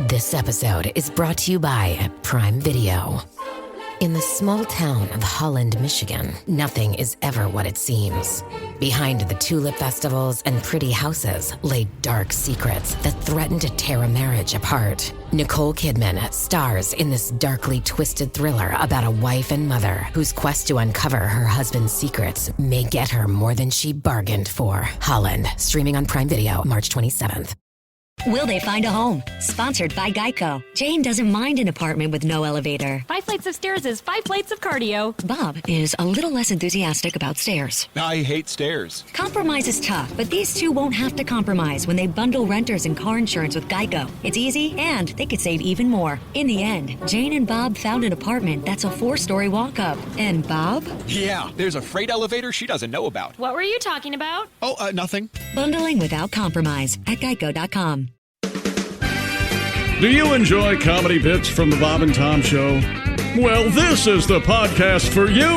This episode is brought to you by Prime Video. In the small town of Holland, Michigan, nothing is ever what it seems. Behind the tulip festivals and pretty houses lay dark secrets that threaten to tear a marriage apart. Nicole Kidman stars in this darkly twisted thriller about a wife and mother whose quest to uncover her husband's secrets may get her more than she bargained for. Holland, streaming on Prime Video March 27th. Will they find a home? Sponsored by Geico. Jane doesn't mind an apartment with no elevator. 5 flights of stairs is 5 plates of cardio. Bob is a little less enthusiastic about stairs. I hate stairs. Compromise is tough, but these two won't have to compromise when they bundle renters and car insurance with Geico. It's easy, and they could save even more. In the end, Jane and Bob found an apartment that's a 4-story walk-up. And Bob? Yeah, there's a freight elevator she doesn't know about. What were you talking about? Oh, nothing. Bundling without compromise at geico.com. Do you enjoy comedy bits from the Bob and Tom Show? Well, this is the podcast for you.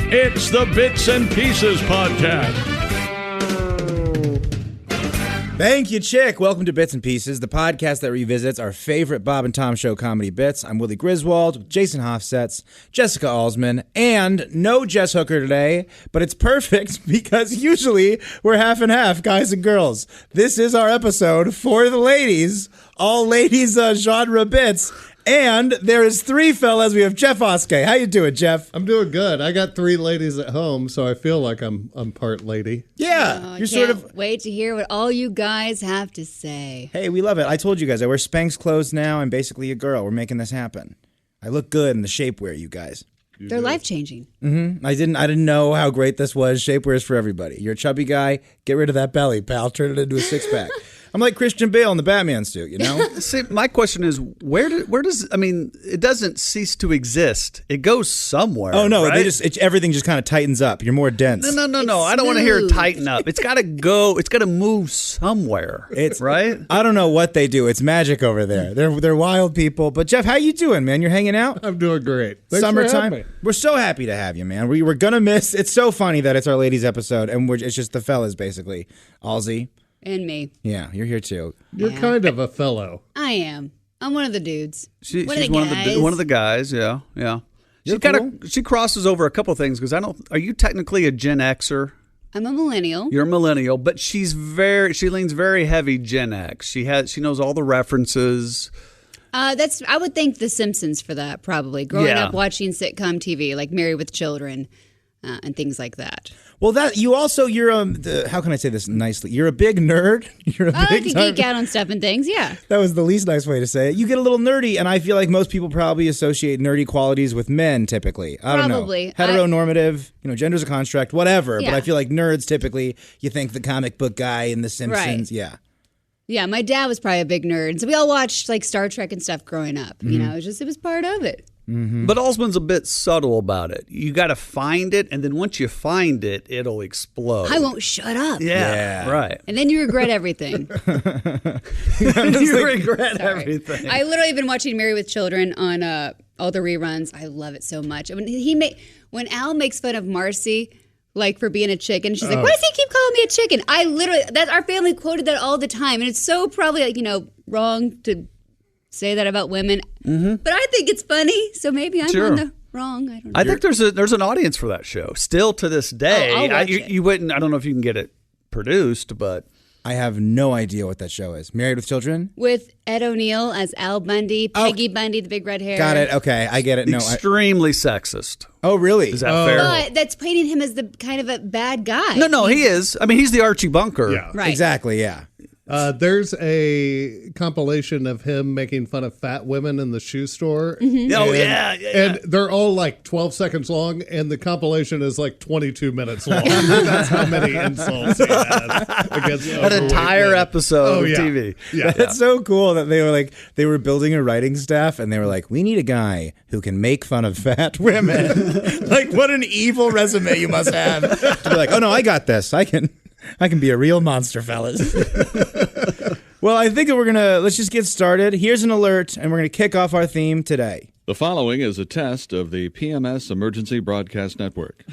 It's the Bits and Pieces Podcast. Thank you, Chick. Welcome to Bits and Pieces, the podcast that revisits our favorite Bob and Tom Show comedy bits. I'm Willie Griswold with Jason Hofsetz, Jessica Alsman, and no Jess Hooker today, but it's perfect because usually we're half and half, guys and girls. This is our episode for the ladies, all ladies genre bits. And there is 3 fellas. We have Jeff Oskey. How you doing, Jeff? I'm doing good. I got 3 ladies at home, so I feel like I'm part lady. Yeah, you're sort of. Wait to hear what all you guys have to say. Hey, we love it. I told you guys I wear Spanx clothes now. I'm basically a girl. We're making this happen. I look good in the shapewear, you guys. They're life changing. Mm-hmm. I didn't know how great this was. Shapewear is for everybody. You're a chubby guy. Get rid of that belly, pal. Turn it into a 6-pack. I'm like Christian Bale in the Batman suit, you know? See, my question is, where does, I mean, it doesn't cease to exist. It goes somewhere. Oh, no, right? everything just kind of tightens up. You're more dense. No. I don't want to hear it tighten up. It's got to go. It's got to move somewhere. It's right. I don't know what they do. It's magic over there. They're wild people. But Jeff, how you doing, man? You're hanging out? I'm doing great. Thanks Summertime. for having me. We're so happy to have you, man. We were gonna miss. It's so funny that it's our ladies episode, and it's just the fellas basically. Alsy. And me. Yeah, you're here too. You're kind of a fellow. I am. I'm one of the dudes. She's one of the guys. Yeah. She crosses over a couple things because are you technically a Gen Xer? I'm a millennial. You're a millennial, but she leans very heavy Gen X. She knows all the references. I would thank The Simpsons for that, probably. Growing up watching sitcom TV like Married with Children and things like that. Well, you're how can I say this nicely? You're a big nerd. I like to geek out on stuff and things, yeah. That was the least nice way to say it. You get a little nerdy, and I feel like most people probably associate nerdy qualities with men typically. I don't know. Heteronormative, gender's a construct, whatever. Yeah. But I feel like nerds typically, you think the comic book guy in The Simpsons, right. Yeah, my dad was probably a big nerd. So we all watched like Star Trek and stuff growing up. Mm-hmm. It was part of it. Mm-hmm. But Alsman's a bit subtle about it. You got to find it, and then once you find it, it'll explode. I won't shut up. Yeah. Right. And then you regret everything. Everything. I literally have been watching Married with Children on all the reruns. I love it so much. When Al makes fun of Marcy, like for being a chicken, she's like, "Why does he keep calling me a chicken?" Our family quoted that all the time, and it's so probably wrong to say that about women, but I think it's funny. So maybe I'm on the wrong. I don't know. I think there's an audience for that show still to this day. I'll watch it. You wouldn't. I don't know if you can get it produced, but I have no idea what that show is. Married with Children? With Ed O'Neill as Al Bundy, Peggy Bundy, the big red hair. Got it. Okay, I get it. Extremely sexist. Oh, really? Is that fair? But that's painting him as the kind of a bad guy. No, he is. I mean, he's the Archie Bunker. Yeah. Right. Exactly, yeah. There's a compilation of him making fun of fat women in the shoe store. Mm-hmm. Oh, yeah. And they're all like 12 seconds long, and the compilation is like 22 minutes long. That's how many insults he has against an entire episode of TV. Yeah. That's so cool that they were building a writing staff, and they were like, we need a guy who can make fun of fat women. Like, what an evil resume you must have. To be like, oh, no, I got this. I can be a real monster, fellas. Well, I think let's just get started. Here's an alert, and we're going to kick off our theme today. The following is a test of the PMS Emergency Broadcast Network.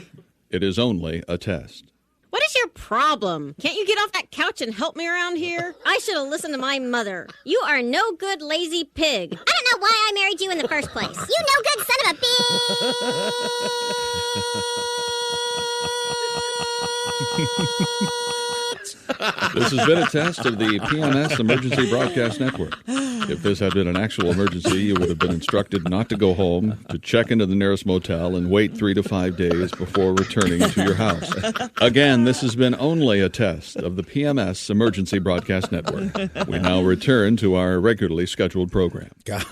It is only a test. What is your problem? Can't you get off that couch and help me around here? I should have listened to my mother. You are no good lazy pig. I don't know why I married you in the first place. You no good son of a This has been a test of the PMS Emergency Broadcast Network. If this had been an actual emergency, you would have been instructed not to go home, to check into the nearest motel, and wait 3 to 5 days before returning to your house. Again, this has been only a test of the PMS Emergency Broadcast Network. We now return to our regularly scheduled program. Gosh.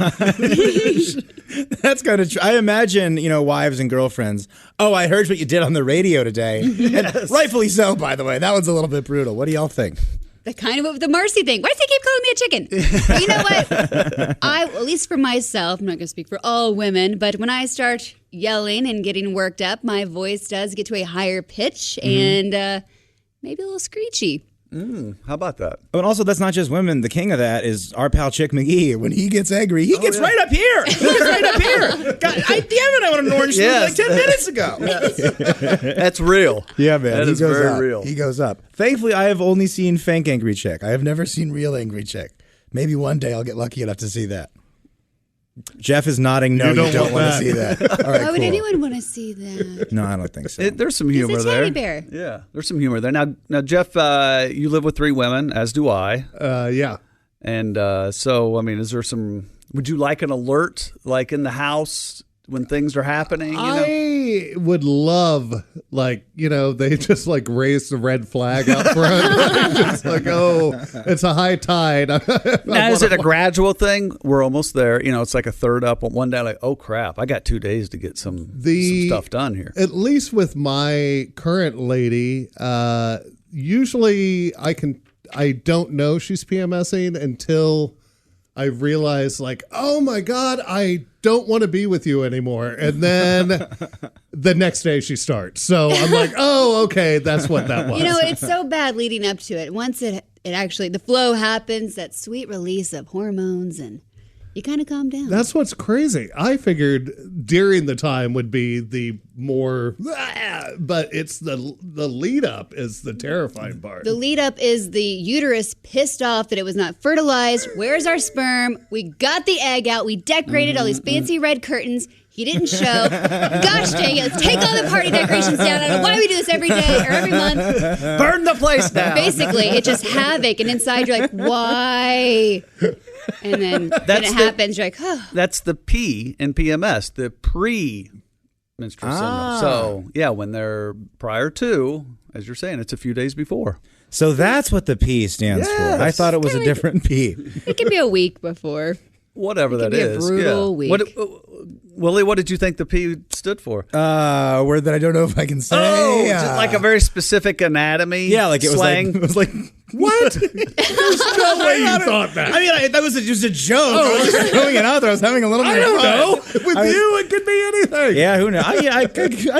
That's kind of true. I imagine, wives and girlfriends. Oh, I heard what you did on the radio today. Yes. And rightfully so, by the way. That one's a little bit brutal. What do y'all think? The kind of the Marcy thing. Why does he keep calling me a chicken? But you know what? At least for myself, I'm not going to speak for all women, but when I start yelling and getting worked up, my voice does get to a higher pitch and maybe a little screechy. How about that? Oh, and also, that's not just women. The king of that is our pal Chick McGee. When he gets angry, he gets right up here. He gets right up here. God, damn it, I want an orange juice like 10 minutes ago. That's real. Yeah, man. That is very real. He goes up. Thankfully, I have only seen fake angry Chick. I have never seen real angry Chick. Maybe one day I'll get lucky enough to see that. Jeff is nodding. No, you don't want to see that. All right, Why would anyone want to see that? No, I don't think so. There's some humor He's a there. teddy bear. Yeah, there's some humor there. Now, Jeff, you live with 3 women, as do I. Yeah. And so, I mean, is there some? Would you like an alert, like in the house when things are happening? I would love, they just raise the red flag out front. Just it's a high tide. Now, is it a gradual thing? We're almost there. It's like a third up. One day, like, oh crap, I got 2 days to get some stuff done here. At least with my current lady, usually I don't know she's PMSing until I realize, oh my God, I don't want to be with you anymore. And then the next day she starts. So I'm like, oh, okay, that's what that was. It's so bad leading up to it. Once it actually, the flow happens, that sweet release of hormones, and you kind of calm down. That's what's crazy. I figured during the time would be the more, but it's the lead up is the terrifying part. The lead up is the uterus pissed off that it was not fertilized. Where's our sperm? We got the egg out. We decorated all these fancy red curtains. He didn't show. Gosh dang it. Let's take all the party decorations down. I don't know why we do this every day or every month. Burn the place down. Basically, it's just havoc. And inside you're like, why? And then when it happens, you're like, oh. That's the P in PMS, the pre-menstrual syndrome. So, yeah, when they're prior to, as you're saying, it's a few days before. So that's what the P stands for. I thought it was a different P. It could be a week before. Whatever that is. A brutal week. Willie, what did you think the P stood for? A word that I don't know if I can say. Oh, just like a very specific anatomy. Yeah, like slang. It was like what? There's no way you thought that. I mean, that was just a joke. I was just throwing it out there. I was having a little bit of fun. I don't know. With you, it could be anything. Yeah, who knows? I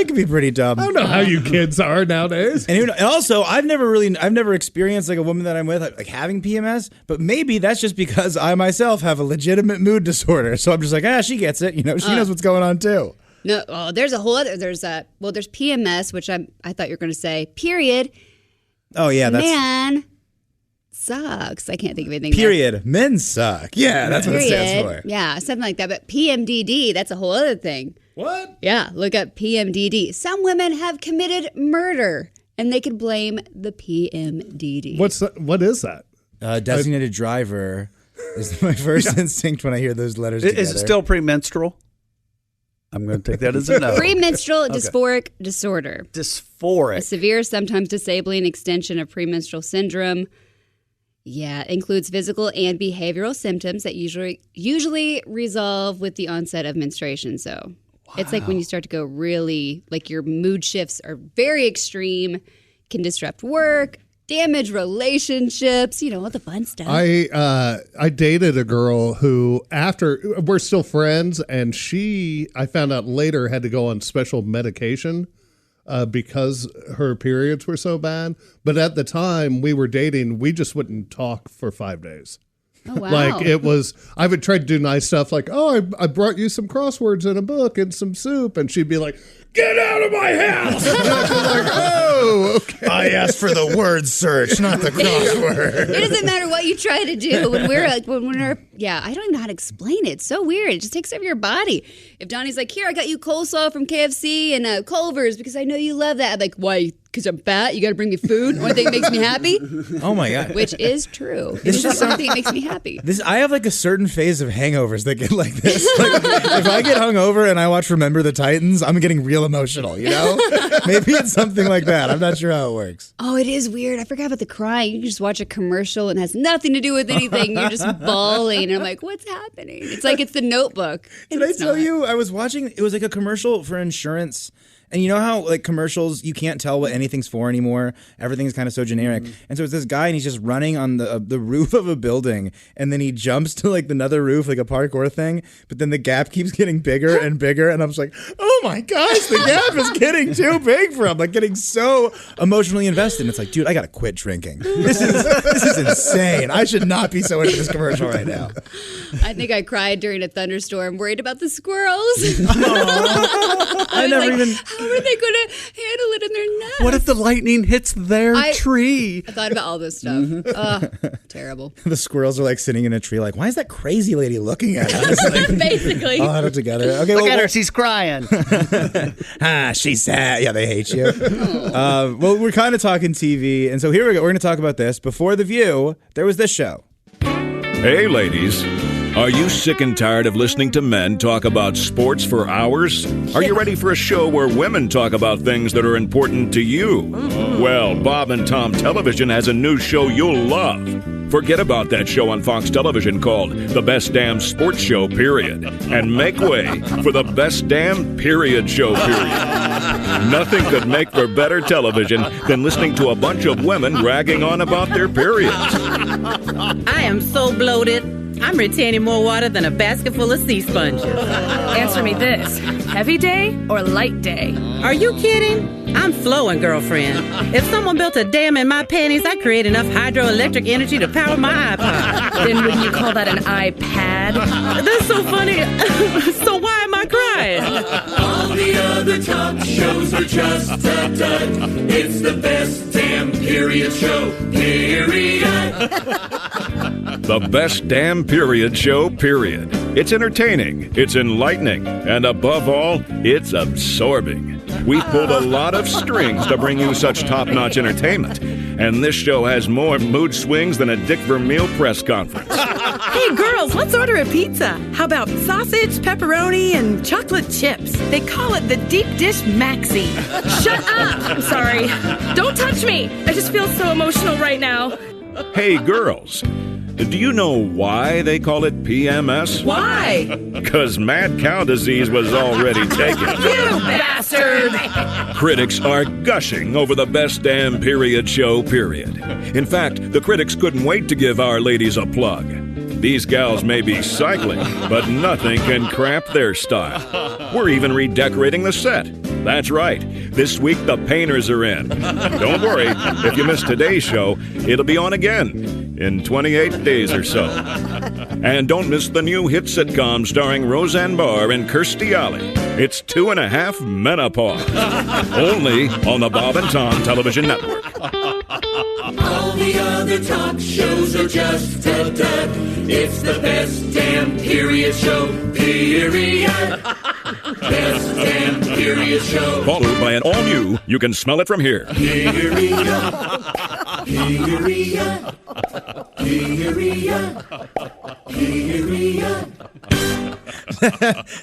could be pretty dumb. I don't know how you kids are nowadays. And also, I've never experienced like a woman that I'm with like having PMS, but maybe that's just because I myself have a legitimate mood disorder. So I'm just like, she gets it. She knows what's going on too. No, there's a whole other. There's PMS, which I thought you were going to say. Period. Oh yeah, that's man sucks. I can't think of anything. Period. There. Men suck. Yeah, that's what it stands for. Yeah, something like that. But PMDD, that's a whole other thing. What? Yeah, look up PMDD. Some women have committed murder, and they could blame the PMDD. What is that? Designated driver is my first instinct when I hear those letters together. Is it still premenstrual? I'm going to take that as a no. Premenstrual dysphoric disorder. Dysphoric. A severe, sometimes disabling extension of premenstrual syndrome. Yeah, it includes physical and behavioral symptoms that usually resolve with the onset of menstruation. So it's like when you start to go really, like your mood shifts are very extreme, can disrupt work, damage relationships, all the fun stuff. I dated a girl who, after we're still friends, and I found out later had to go on special medication because her periods were so bad. But at the time we were dating, we just wouldn't talk for 5 days. Oh, wow. Like I would try to do nice stuff like, I brought you some crosswords and a book and some soup. And she'd be like, get out of my house. Oh, okay. I asked for the word search, not the crossword. It doesn't matter what you try to do when we're I don't even know how to explain it. It's so weird. It just takes over your body. If Donnie's like, here, I got you coleslaw from KFC and Culver's because I know you love that. I'm like, why? Because I'm fat? You got to bring me food? Only thing that makes me happy? Oh, my God. Which is true. It's just something that makes me happy. I have like a certain phase of hangovers that get like this. Like, if I get hungover and I watch Remember the Titans, I'm getting real emotional, you know? Maybe it's something like that. I'm not sure how it works. Oh, it is weird. I forgot about the crying. You can just watch a commercial and it has nothing to do with anything. You're just bawling. And I'm like, what's happening? It's like it's the Notebook. Did I tell you I was watching, it was like a commercial for insurance. And you know how, like, commercials, you can't tell what anything's for anymore? Everything's kind of so generic. Mm-hmm. And so it's this guy, and he's just running on the roof of a building, and then he jumps to, like, another roof, like a parkour thing, but then the gap keeps getting bigger and bigger, and I'm just like, oh, my gosh, the gap is getting too big for him. Like, getting so emotionally invested. And it's like, dude, I got to quit drinking. This is insane. I should not be so into this commercial right now. I think I cried during a thunderstorm, worried about the squirrels. I never even... How are they going to handle it in their nest? What if the lightning hits their tree? I thought about all this stuff. Mm-hmm. Terrible. The squirrels are like sitting in a tree like, why is that crazy lady looking at us? Like, basically. I'll have it together. Okay, Look at her. She's crying. She's sad. Yeah, they hate you. Well, we're kind of talking TV. And so here we go. We're going to talk about this. Before The View, there was this show. Hey, ladies. Are you sick and tired of listening to men talk about sports for hours? Are you ready for a show where women talk about things that are important to you? Well, Bob and Tom Television has a new show you'll love. Forget about that show on Fox Television called The Best Damn Sports Show, period. And make way for The Best Damn Period Show, period. Nothing could make for better television than listening to a bunch of women ragging on about their periods. I am so bloated. I'm retaining more water than a basket full of sea sponges. Answer me this. Heavy day or light day? Are you kidding? I'm flowing, girlfriend. If someone built a dam in my panties, I'd create enough hydroelectric energy to power my iPod. Then wouldn't you call that an iPad? That's so funny. So why am I crying? All the other talk shows are just a dud. It's the best damn period show, period. The Best Damn Period Show, period. It's entertaining, it's enlightening, and above all, it's absorbing. We've pulled a lot of strings to bring you such top-notch entertainment. And this show has more mood swings than a Dick Vermeil press conference. Hey, girls, let's order a pizza. How about sausage, pepperoni, and chocolate chips? They call it the deep dish maxi. Shut up! I'm sorry. Don't touch me. I just feel so emotional right now. Hey, girls. Do you know why they call it PMS? Why? Because mad cow disease was already taken. You bastard! Critics are gushing over the best damn period show, period. In fact, the critics couldn't wait to give our ladies a plug. These gals may be cycling, but nothing can cramp their style. We're even redecorating the set. That's right. This week, the painters are in. Don't worry. If you missed today's show, it'll be on again in 28 days or so. And don't miss the new hit sitcom starring Roseanne Barr and Kirstie Alley. It's 2.5 Menopause. Only on the Bob and Tom Television Network. All the other talk shows are just a dud. It's the best damn period show, period. Best damn period show. Followed by an all-new, you can smell it from here. Period. Period. Period. Period.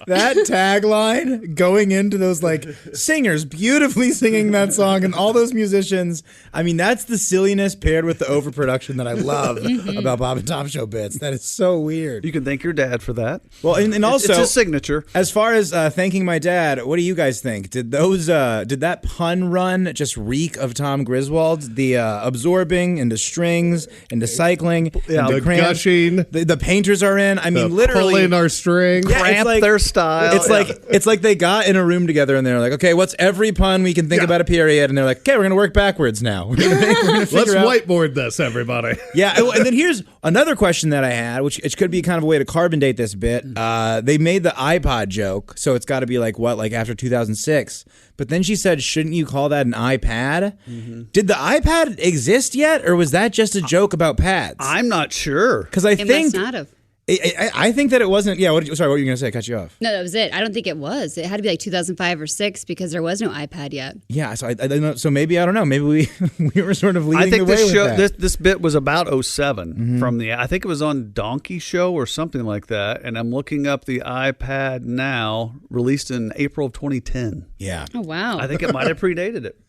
That tagline going into those like singers beautifully singing that song and all those musicians. I mean, that's the silliness paired with the overproduction that I love about Bob and Tom Show bits. That is so weird. You can thank your dad for that. Well, and also it's his signature. As far as thanking my dad, what do you guys think? Did that pun run just reek of Tom Griswold? The absorbing into strings, into cycling, the into cramps, gushing. The painters are in. I mean, literally pulling our string. Yeah, cramp their style. It's like they got in a room together and they're like, okay, what's every pun we can think about a period? And they're like, okay, we're gonna work backwards now. We're gonna Let's whiteboard this, everybody. Yeah, and then here's another question that I had, which it could be kind of a way to carbon date this bit. They made the iPod joke, so it's got to be like after 2006. But then she said, shouldn't you call that an iPad? Mm-hmm. Did the iPad exist yet, or was that just a joke about pads? I'm not sure. Because I think it must not have. I think that it wasn't. Yeah. Sorry, what were you going to say? I cut you off. No, that was it. I don't think it was. It had to be like 2005 or 6 because there was no iPad yet. Yeah. So I don't know. So maybe I don't know. Maybe we were sort of leading the way with that. This bit was about 07 from the. I think it was on Donkey Show or something like that. And I'm looking up the iPad now, released in April of 2010. Yeah. Oh wow. I think it might have predated it.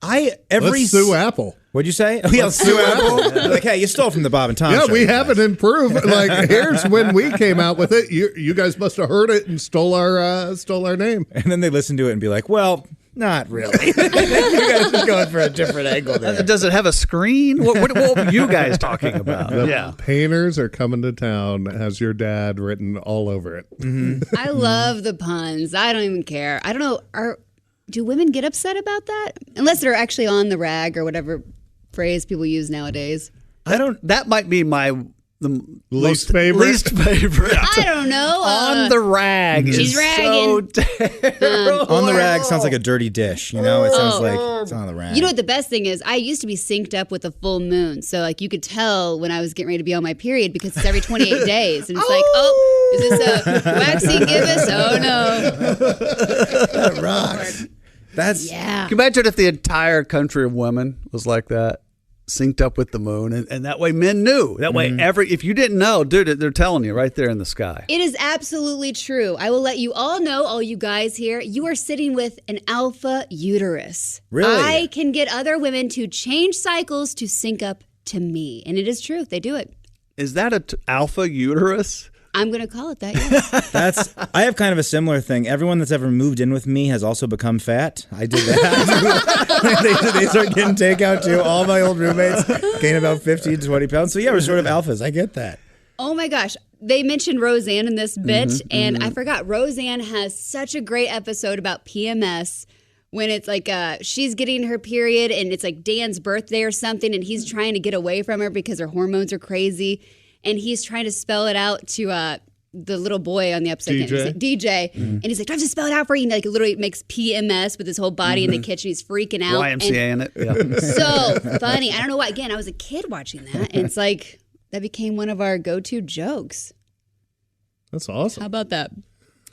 Let's sue Apple. What'd you say? Oh, yeah, let's sue Apple. Like, hey, you stole from the Bob and Tom show. Yeah, we haven't improved. Like, here's when we came out with it. You guys must have heard it and stole our name. And then they listen to it and be like, well, not really. You guys are going for a different angle there. Does it have a screen? What were you guys talking about? The painters are coming to town. Has your dad written all over it? Mm-hmm. I love the puns. I don't even care. I don't know. Do women get upset about that? Unless they're actually on the rag or whatever phrase people use nowadays. That might be the least favorite. I don't know. On the rag. She's ragging. So on the rag sounds like a dirty dish. You know, it sounds like it's on the rag. You know what the best thing is? I used to be synced up with a full moon, so like you could tell when I was getting ready to be on my period because it's every 28 days, and it's like, oh, is this a waxing gibbous? Oh no, that rocks. Yeah. Can you imagine if the entire country of women was like that? Synced up with the moon, and that way men knew. That way, if you didn't know, dude, they're telling you right there in the sky. It is absolutely true. I will let you all know, all you guys here, you are sitting with an alpha uterus. Really? I can get other women to change cycles to sync up to me, and it is true. They do it. Is that an alpha uterus? I'm going to call it that, yes. I have kind of a similar thing. Everyone that's ever moved in with me has also become fat. I did that. they start getting takeout too. All my old roommates gain about 15 to 20 pounds. So yeah, we're sort of alphas. I get that. Oh my gosh. They mentioned Roseanne in this bit, and I forgot. Roseanne has such a great episode about PMS when it's like she's getting her period and it's like Dan's birthday or something, and he's trying to get away from her because her hormones are crazy. And he's trying to spell it out to the little boy on the episode. DJ. And he's like, do I have to spell it out for you? And like, literally makes PMS with his whole body in the kitchen. He's freaking out. YMCA-ing it. Yeah. So funny. I don't know why. Again, I was a kid watching that. And it's like, that became one of our go-to jokes. That's awesome. How about that?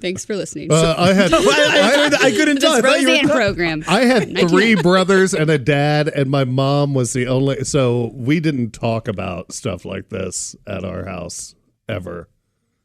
Thanks for listening. I couldn't tell. This Roseanne program. I had 3 brothers and a dad, and my mom was the only. So we didn't talk about stuff like this at our house ever.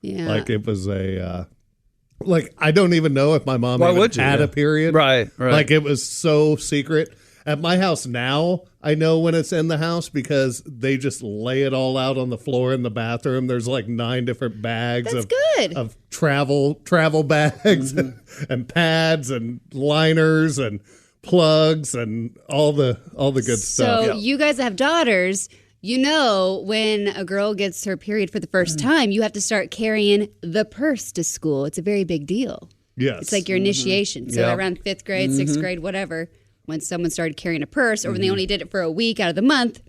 Yeah. Like it was like I don't even know if my mom had a period. Right. Like it was so secret. At my house now, I know when it's in the house because they just lay it all out on the floor in the bathroom. There's like 9 different bags of travel bags and pads and liners and plugs and all the good stuff. So you guys have daughters. You know, when a girl gets her period for the first time, you have to start carrying the purse to school. It's a very big deal. Yes. It's like your initiation. So around 5th grade, 6th grade, whatever. When someone started carrying a purse, or when they only did it for a week out of the month,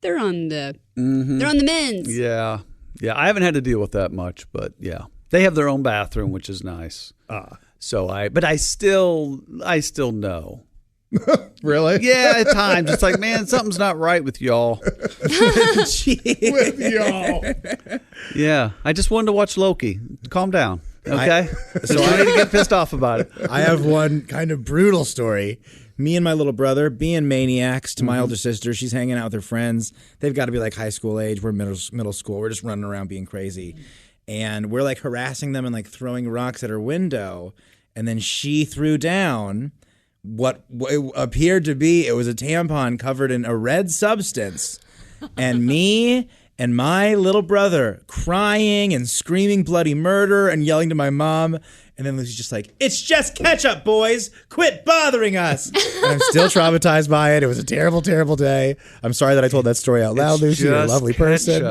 they're on the men's. Yeah. I haven't had to deal with that much, but yeah, they have their own bathroom, which is nice. But I still know. Really? Yeah, at times it's like, man, something's not right with y'all. With y'all. Yeah, I just wanted to watch Loki. Calm down. Okay, so I need to get pissed off about it. I have one kind of brutal story. Me and my little brother being maniacs to my older sister. She's hanging out with her friends. They've got to be like high school age. We're middle school. We're just running around being crazy. And we're like harassing them and like throwing rocks at her window. And then she threw down what appeared to be, it was a tampon covered in a red substance. And me and my little brother crying and screaming bloody murder and yelling to my mom. And then Lucy's just like, it's just ketchup, boys. Quit bothering us. And I'm still traumatized by it. It was a terrible, terrible day. I'm sorry that I told that story out loud, Lucy. You're a lovely person.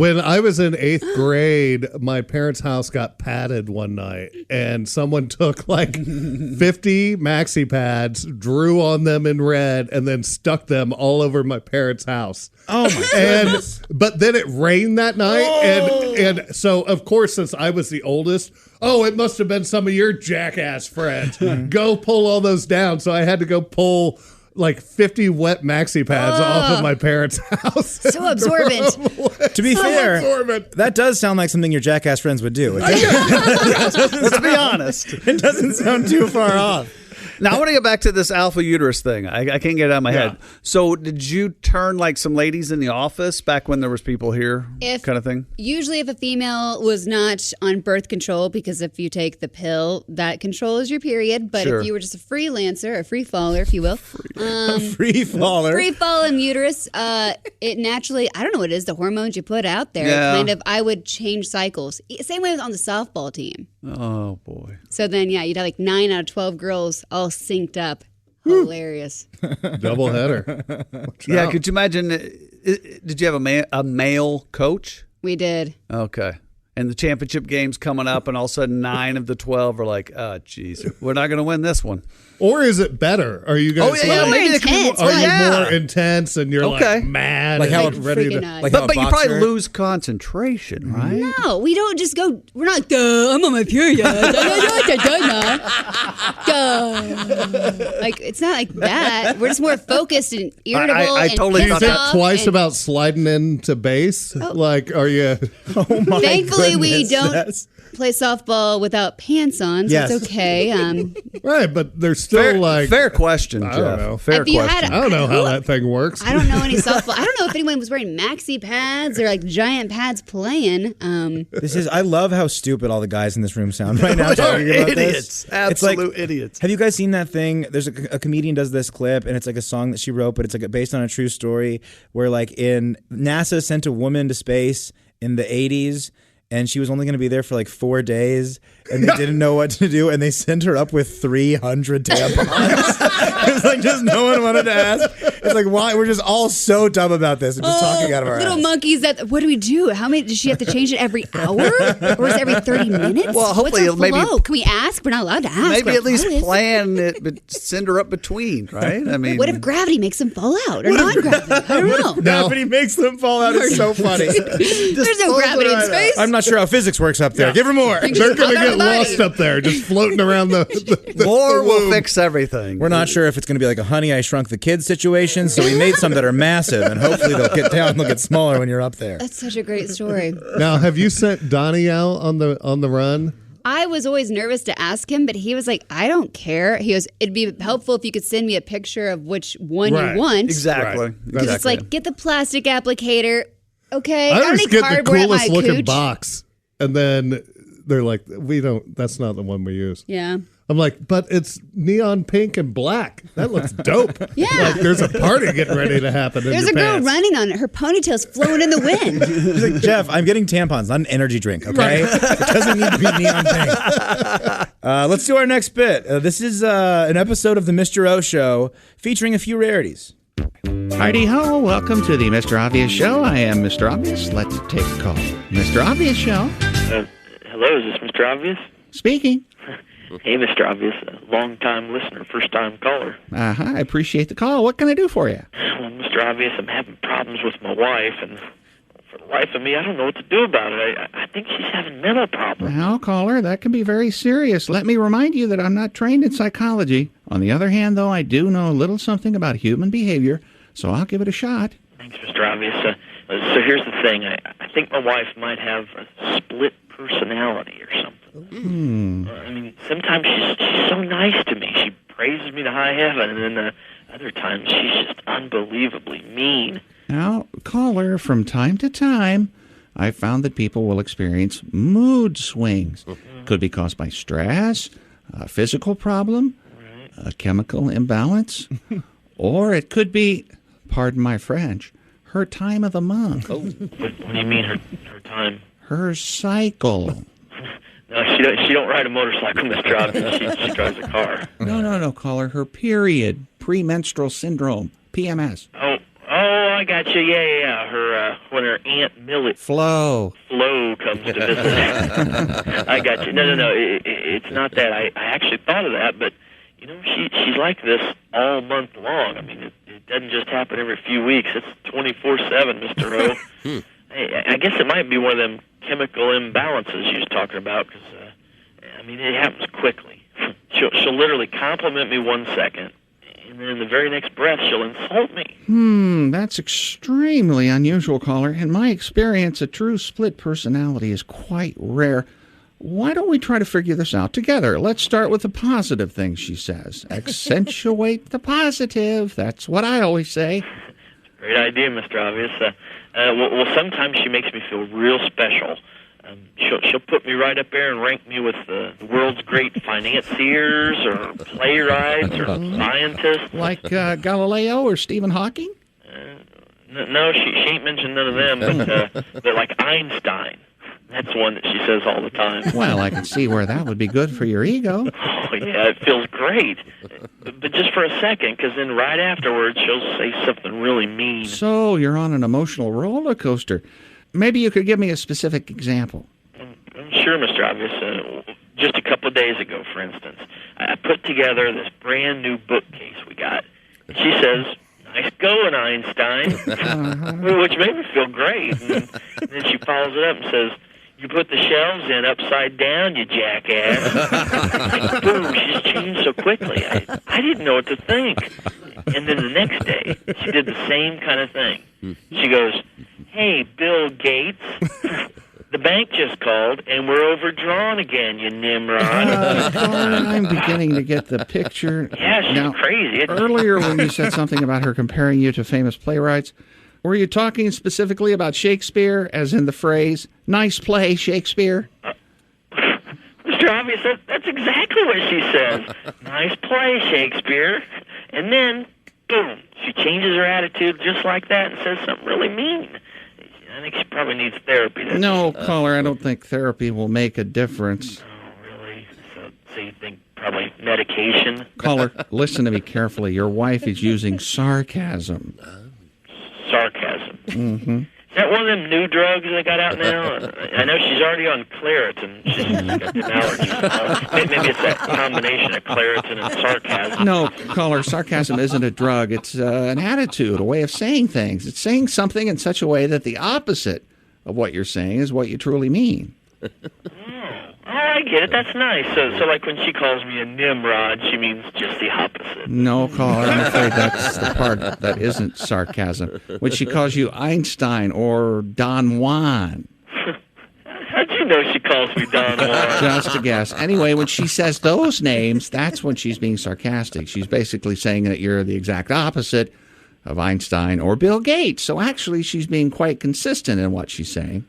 When I was in 8th grade, my parents' house got padded one night, and someone took like 50 maxi pads, drew on them in red, and then stuck them all over my parents' house. Oh my goodness. But then it rained that night, and so of course, since I was the oldest, it must have been some of your jackass friends. Go pull all those down. So I had to go pull like 50 wet maxi pads off of my parents' house. So absorbent. To be fair, that does sound like something your jackass friends would do. Let's be honest. It doesn't sound too far off. Now, I want to get back to this alpha uterus thing. I can't get it out of my head. So did you turn like some ladies in the office back when there was people here kind of thing? Usually if a female was not on birth control, because if you take the pill, that controls your period. But if you were just a freelancer, a free faller, if you will. Free faller. Free fall in uterus, it naturally, I don't know what it is, the hormones you put out there, I would change cycles. Same way on the softball team. Oh, boy. So then, you'd have like 9 out of 12 girls all synced up. Hilarious. Double header. Yeah, could you imagine? Did you have a male coach? We did. Okay. And the championship game's coming up, and all of a sudden 9 of the 12 are like, oh, geez, we're not going to win this one. Or is it better? Are you guys maybe are you more intense and you're like mad? Like how and ready to, but you probably lose concentration, right? No, we don't just go, we're not, I'm on my period. Like, it's not like that. We're just more focused and irritable. I totally thought that twice about sliding into base. Like, are you? Oh my Thankfully, we goodness, don't yes. play softball without pants on, so it's okay. Right, but there's still fair question, Jeff. I don't know. Fair question. I don't know how that thing works. I don't know any softball. I don't know if anyone was wearing maxi pads or like giant pads playing. I love how stupid all the guys in this room sound right now talking about idiots. this. Absolute idiots. Have you guys seen that thing? There's a comedian does this clip, and it's like a song that she wrote, but it's like based on a true story where like NASA sent a woman to space in the 80s, and she was only going to be there for like 4 days, and they didn't know what to do, and they sent her up with 300 tampons. It's like just no one wanted to ask. It's like, why? We're just all so dumb about this and just talking out of our little ass. monkeys. What do we do? How many does she have to change it every hour, or is it every 30 minutes? Well, hopefully what's her flow? Can we ask? We're not allowed to ask. Maybe at least plan it, but send her up between, right? I mean, what if gravity makes them fall out, or non-gravity? I don't know. Gravity makes them fall out. It's so funny. There's no gravity in space. I'm not sure how physics works up there. Give her more. They're going to get lost up there, just floating around the More will fix everything. We're not sure if it's going to be like a Honey, I Shrunk the Kids situation, so we made some that are massive, and hopefully they'll get down and they'll get smaller when you're up there. That's such a great story. Now, have you sent Donnie out on the run? I was always nervous to ask him, but he was like, I don't care. He goes, it'd be helpful if you could send me a picture of which one you want. Exactly. Because it's like, get the plastic applicator. Okay. I don't always need get the cardboard at coolest my looking cooch. box, and then they're like, that's not the one we use. Yeah. I'm like, but it's neon pink and black. That looks dope. Yeah. Like there's a party getting ready to happen. There's a girl running on it. Her ponytail's flowing in the wind. She's like, Jeff, I'm getting tampons, not an energy drink, okay? It doesn't need to be neon pink. Let's do our next bit. This is an episode of the Mr. O Show featuring a few rarities. Heidi-ho, welcome to the Mr. Obvious Show. I am Mr. Obvious. Let's take a call. Mr. Obvious Show. Hello, is this Mr. Obvious? Speaking. Hey, Mr. Obvious, long-time listener, first-time caller. I appreciate the call. What can I do for you? Well, Mr. Obvious, I'm having problems with my wife, and for the life of me, I don't know what to do about it. I think she's having mental problems. Well, caller, that can be very serious. Let me remind you that I'm not trained in psychology. On the other hand, though, I do know a little something about human behavior, so I'll give it a shot. Thanks, Mr. Obvious. So here's the thing. I think my wife might have a split personality or something. I mean, sometimes she's so nice to me. She praises me to high heaven, and then other times she's just unbelievably mean. Now, caller, from time to time, I've found that people will experience mood swings. Could be caused by stress, a physical problem, a chemical imbalance, or it could be, pardon my French, her time of the month. What do you mean, her time? Her cycle. No, she She don't ride a motorcycle, Mr. Obvious. She drives a car. No, caller. Her period, premenstrual syndrome, PMS. Oh, I got you. Yeah. Her when her Aunt Millie Flo comes to visit. I got you. No. It's not that. I actually thought of that, but she's like this all month long. I mean, it doesn't just happen every few weeks. It's 24/7, Mr. O. I guess it might be one of them chemical imbalances you was talking about, because it happens quickly. She'll literally compliment me 1 second, and then in the very next breath she'll insult me. That's extremely unusual, caller. In my experience, a true split personality is quite rare. Why don't we try to figure this out together? Let's start with the positive things she says. Accentuate the positive. That's what I always say. Great idea, Mr. Obvious. Well, sometimes she makes me feel real special. She'll put me right up there and rank me with the world's great financiers or playwrights or scientists. Like Galileo or Stephen Hawking? No, she ain't mentioned none of them, but like Einstein. That's one that she says all the time. Well, I can see where that would be good for your ego. Oh, yeah, it feels great. But just for a second, because then right afterwards she'll say something really mean. So you're on an emotional roller coaster. Maybe you could give me a specific example. Sure, Mr. Obvious. Just a couple of days ago, for instance, I put together this brand new bookcase we got. And she says, "Nice going, Einstein," which made me feel great. And then she follows it up and says, "You put the shelves in upside down, you jackass." Boom, she's changed so quickly. I didn't know what to think. And then the next day, she did the same kind of thing. She goes, "Hey, Bill Gates, the bank just called, and we're overdrawn again, you Nimrod." I'm beginning to get the picture. Yeah, she's crazy. Earlier when you said something about her comparing you to famous playwrights, were you talking specifically about Shakespeare, as in the phrase, "Nice play, Shakespeare"? Mr. Obvious, that's exactly what she says. "Nice play, Shakespeare." And then, boom, she changes her attitude just like that and says something really mean. I think she probably needs therapy. No, caller, I don't think therapy will make a difference. Oh, really? So you think probably medication? Caller, listen to me carefully. Your wife is using sarcasm. Sarcasm. Mm-hmm. Is that one of them new drugs they got out now? I know she's already on Claritin. She's got an allergy. Maybe it's that combination of Claritin and sarcasm. No, caller, sarcasm isn't a drug. It's an attitude, a way of saying things. It's saying something in such a way that the opposite of what you're saying is what you truly mean. Oh, I get it. That's nice. So like when she calls me a Nimrod, she means just the opposite. No, caller, I'm afraid that's the part that isn't sarcasm. When she calls you Einstein or Don Juan. How'd you know she calls me Don Juan? Just a guess. Anyway, when she says those names, that's when she's being sarcastic. She's basically saying that you're the exact opposite of Einstein or Bill Gates. So actually, she's being quite consistent in what she's saying.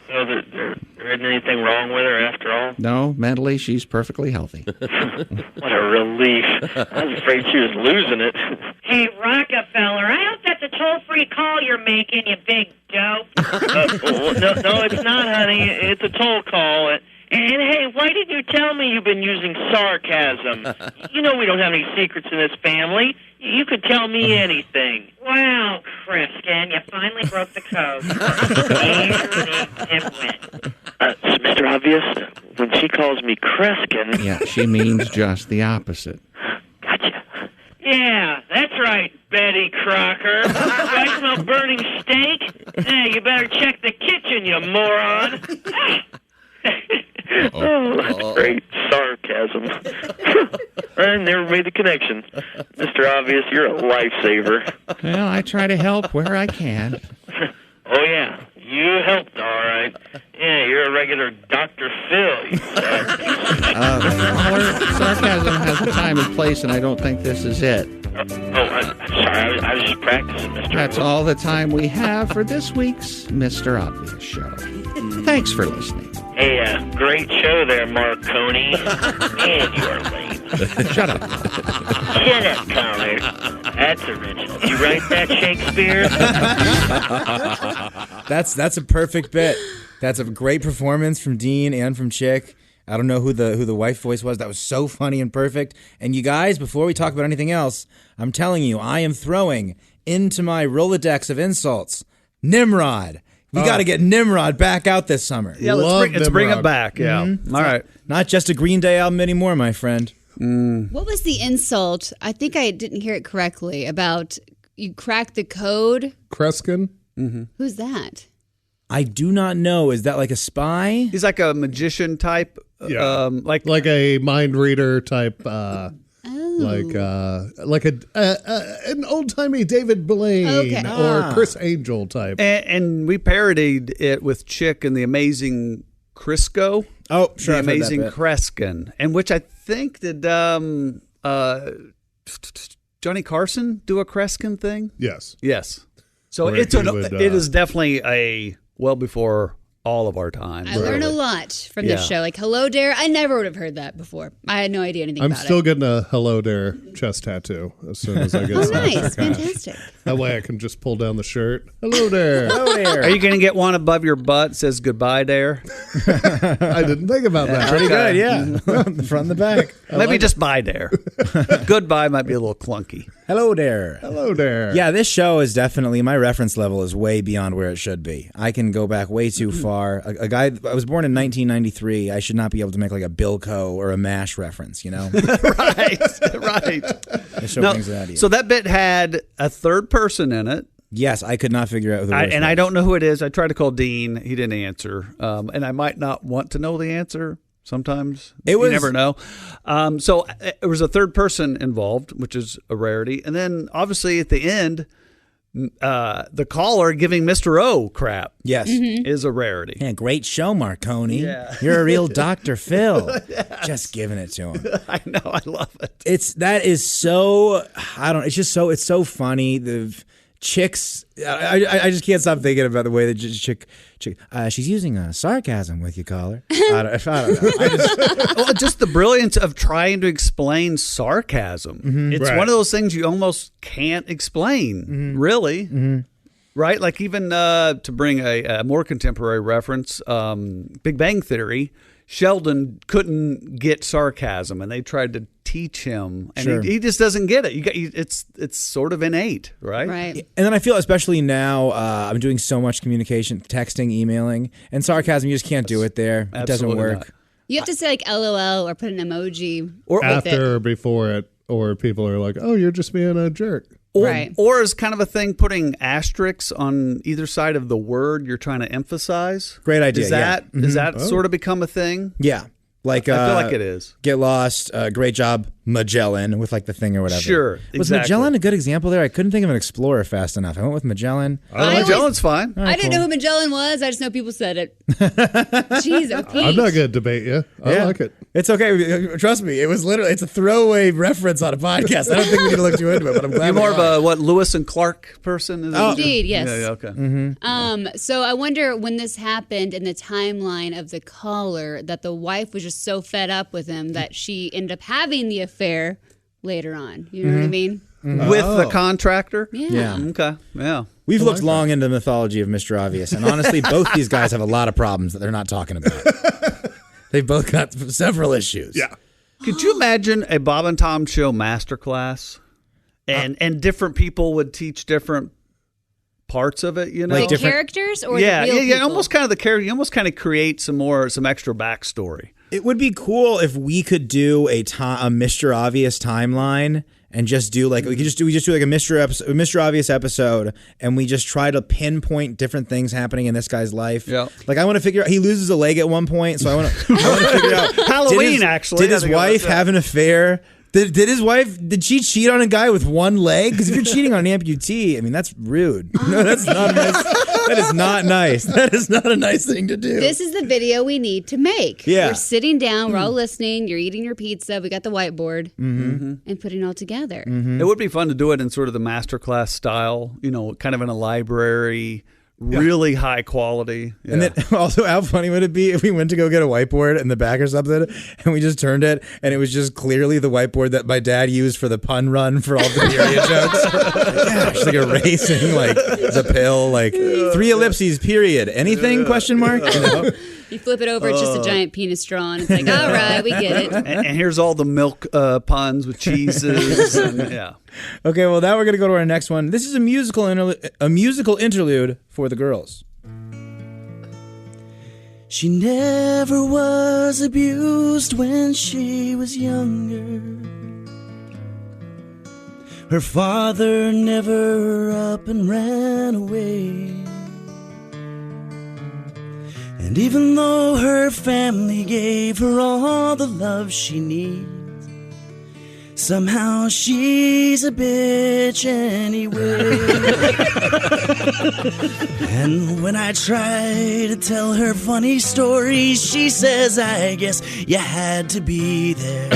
So there isn't anything wrong with her after all? No, mentally, she's perfectly healthy. What a relief. I was afraid she was losing it. Hey, Rockefeller, I hope that's a toll-free call you're making, you big dope. No, it's not, honey. It's a toll call. And hey, why didn't you tell me you've been using sarcasm? You know we don't have any secrets in this family. You could tell me anything. Wow, Criskin, you finally broke the code. Mr. Obvious, when she calls me Criskin... Yeah, she means just the opposite. Gotcha. Yeah, that's right, Betty Crocker. Do I smell burning steak? Hey, you better check the kitchen, you moron. Oh, that's great sarcasm. I never made the connection. Mr. Obvious, you're a lifesaver. Well, I try to help where I can. Oh, yeah. You helped, all right. Yeah, you're a regular Dr. Phil. You sarcasm has a time and place, and I don't think this is it. I'm sorry. I was just practicing, Mr. That's all the time we have for this week's Mr. Obvious Show. Thanks for listening. Hey, great show there, Marconi. And you're lame. Shut up. Shut up, caller. That's original. You write that, Shakespeare? That's a perfect bit. That's a great performance from Dean and from Chick. I don't know who the wife voice was. That was so funny and perfect. And you guys, before we talk about anything else, I'm telling you, I am throwing into my Rolodex of insults Nimrod. We got to get Nimrod back out this summer. Yeah, let's bring it back. Yeah. Mm-hmm. All right. Not just a Green Day album anymore, my friend. What was the insult? I think I didn't hear it correctly about you cracked the code. Kreskin? Mm-hmm. Who's that? I do not know. Is that like a spy? He's like a magician type. Yeah. Like a mind reader type. Like an old timey David Blaine or Chris Angel type. And we parodied it with Chick and the Amazing Crisco. Oh, sure. The I've heard that Amazing bit. Kreskin, and which I think did Johnny Carson do a Kreskin thing? Yes. So Where it he is definitely a well before all of our time. I learned a lot from this show. Like, hello, Dare. I never would have heard that before. I had no idea anything I'm about still it. getting a Hello Dare chest tattoo as soon as I get some nice. extra cash. Fantastic. That way I can just pull down the shirt. Hello there. Hello there. Are you going to get one above your butt that says goodbye, Dare? I didn't think about that. Pretty good, yeah. The front and the back. Maybe just bye, Dare. Goodbye might be a little clunky. Hello there. Hello there. Yeah, this show is definitely, my reference level is way beyond where it should be. I can go back way too far. A guy, I was born in 1993. I should not be able to make like a Bilko or a MASH reference, you know? Right. This show brings it out of you. So that bit had a third person in it. Yes, I could not figure out who the worst And was. I don't know who it is. I tried to call Dean. He didn't answer. And I might not want to know the answer. Sometimes you never know. So there was a third person involved, which is a rarity. And then obviously at the end, the caller giving Mr. O crap is a rarity. Yeah, great show, Marconi. Yeah. You're a real Dr. Phil. Just giving it to him. I know. I love it. It's so funny. The chicks, I just can't stop thinking about the way the chick she's using sarcasm with you, caller. I don't know. Well, just the brilliance of trying to explain sarcasm. Mm-hmm. It's one of those things you almost can't explain, really. Right? Like even to bring a more contemporary reference, Big Bang Theory, Sheldon couldn't get sarcasm, and they tried to teach him, and Sure. he just doesn't get it. It's sort of innate, right? Right. And then I feel, especially now, I'm doing so much communication, texting, emailing, and sarcasm, you just can't do it there. It doesn't Absolutely work. not. You have to say like LOL or put an emoji Or with After or it. before it, or people are like, oh, you're just being a jerk. Or is kind of a thing putting asterisks on either side of the word you're trying to emphasize. Great idea, Does that yeah. does that Mhm. sort of become a thing? Yeah. Like, I feel like it is. Get lost. Great job, Magellan, with like the thing or whatever. Sure, Was exactly. Magellan a good example there? I couldn't think of an explorer fast enough. I went with Magellan. Magellan's fine. All right, I didn't cool. know who Magellan was. I just know people said it. Jeez, Pete. I'm not going to debate you. I like it. It's okay. Trust me. It was literally, it's a throwaway reference on a podcast. I don't think we need to look too into it, but I'm glad. You're we more of are. a Lewis and Clark person? Is it? Indeed, yes. Yeah, okay. Mm-hmm. So I wonder when this happened in the timeline of the caller that the wife was just so fed up with him that she ended up having the affair later on. You know what I mean? With the contractor? Yeah. Okay. Yeah. We've looked long into the mythology of Mr. Obvious, and honestly, both these guys have a lot of problems that they're not talking about. They've both got several issues. Yeah. Could you imagine a Bob and Tom Show masterclass, and different people would teach different parts of it? You know, Like characters or yeah, the real yeah, people? almost kind of the character. You almost kind of create some extra backstory. It would be cool if we could do a Mr. Obvious timeline and just do like we just do like a Mr. Obvious episode, and we just try to pinpoint different things happening in this guy's life. Yeah. Like I want to figure out, he loses a leg at one point, so I want to figure out Halloween, did his wife have an affair? Did she cheat on a guy with one leg? Because if you're cheating on an amputee, I mean, that's rude. No, that's not nice. That is not nice. That is not a nice thing to do. This is the video we need to make. Yeah. We're sitting down, we're all listening, you're eating your pizza, we got the whiteboard, and putting it all together. It would be fun to do it in sort of the masterclass style, kind of in a library, really high quality. Yeah. And then also, how funny would it be if we went to go get a whiteboard in the back or something, and we just turned it, and it was just clearly the whiteboard that my dad used for the pun run for all the period jokes. Yeah, just like erasing, like the pill, like 3 ellipses, period. Anything? Question mark. You flip it over, it's just a giant penis straw, and it's like, all right, we get it. And here's all the milk puns with cheeses. And, yeah. Okay, well, now we're going to go to our next one. This is a musical interlude for the girls. She never was abused when she was younger. Her father never up and ran away. And even though her family gave her all the love she needs, somehow she's a bitch anyway. And when I try to tell her funny stories, she says, I guess you had to be there.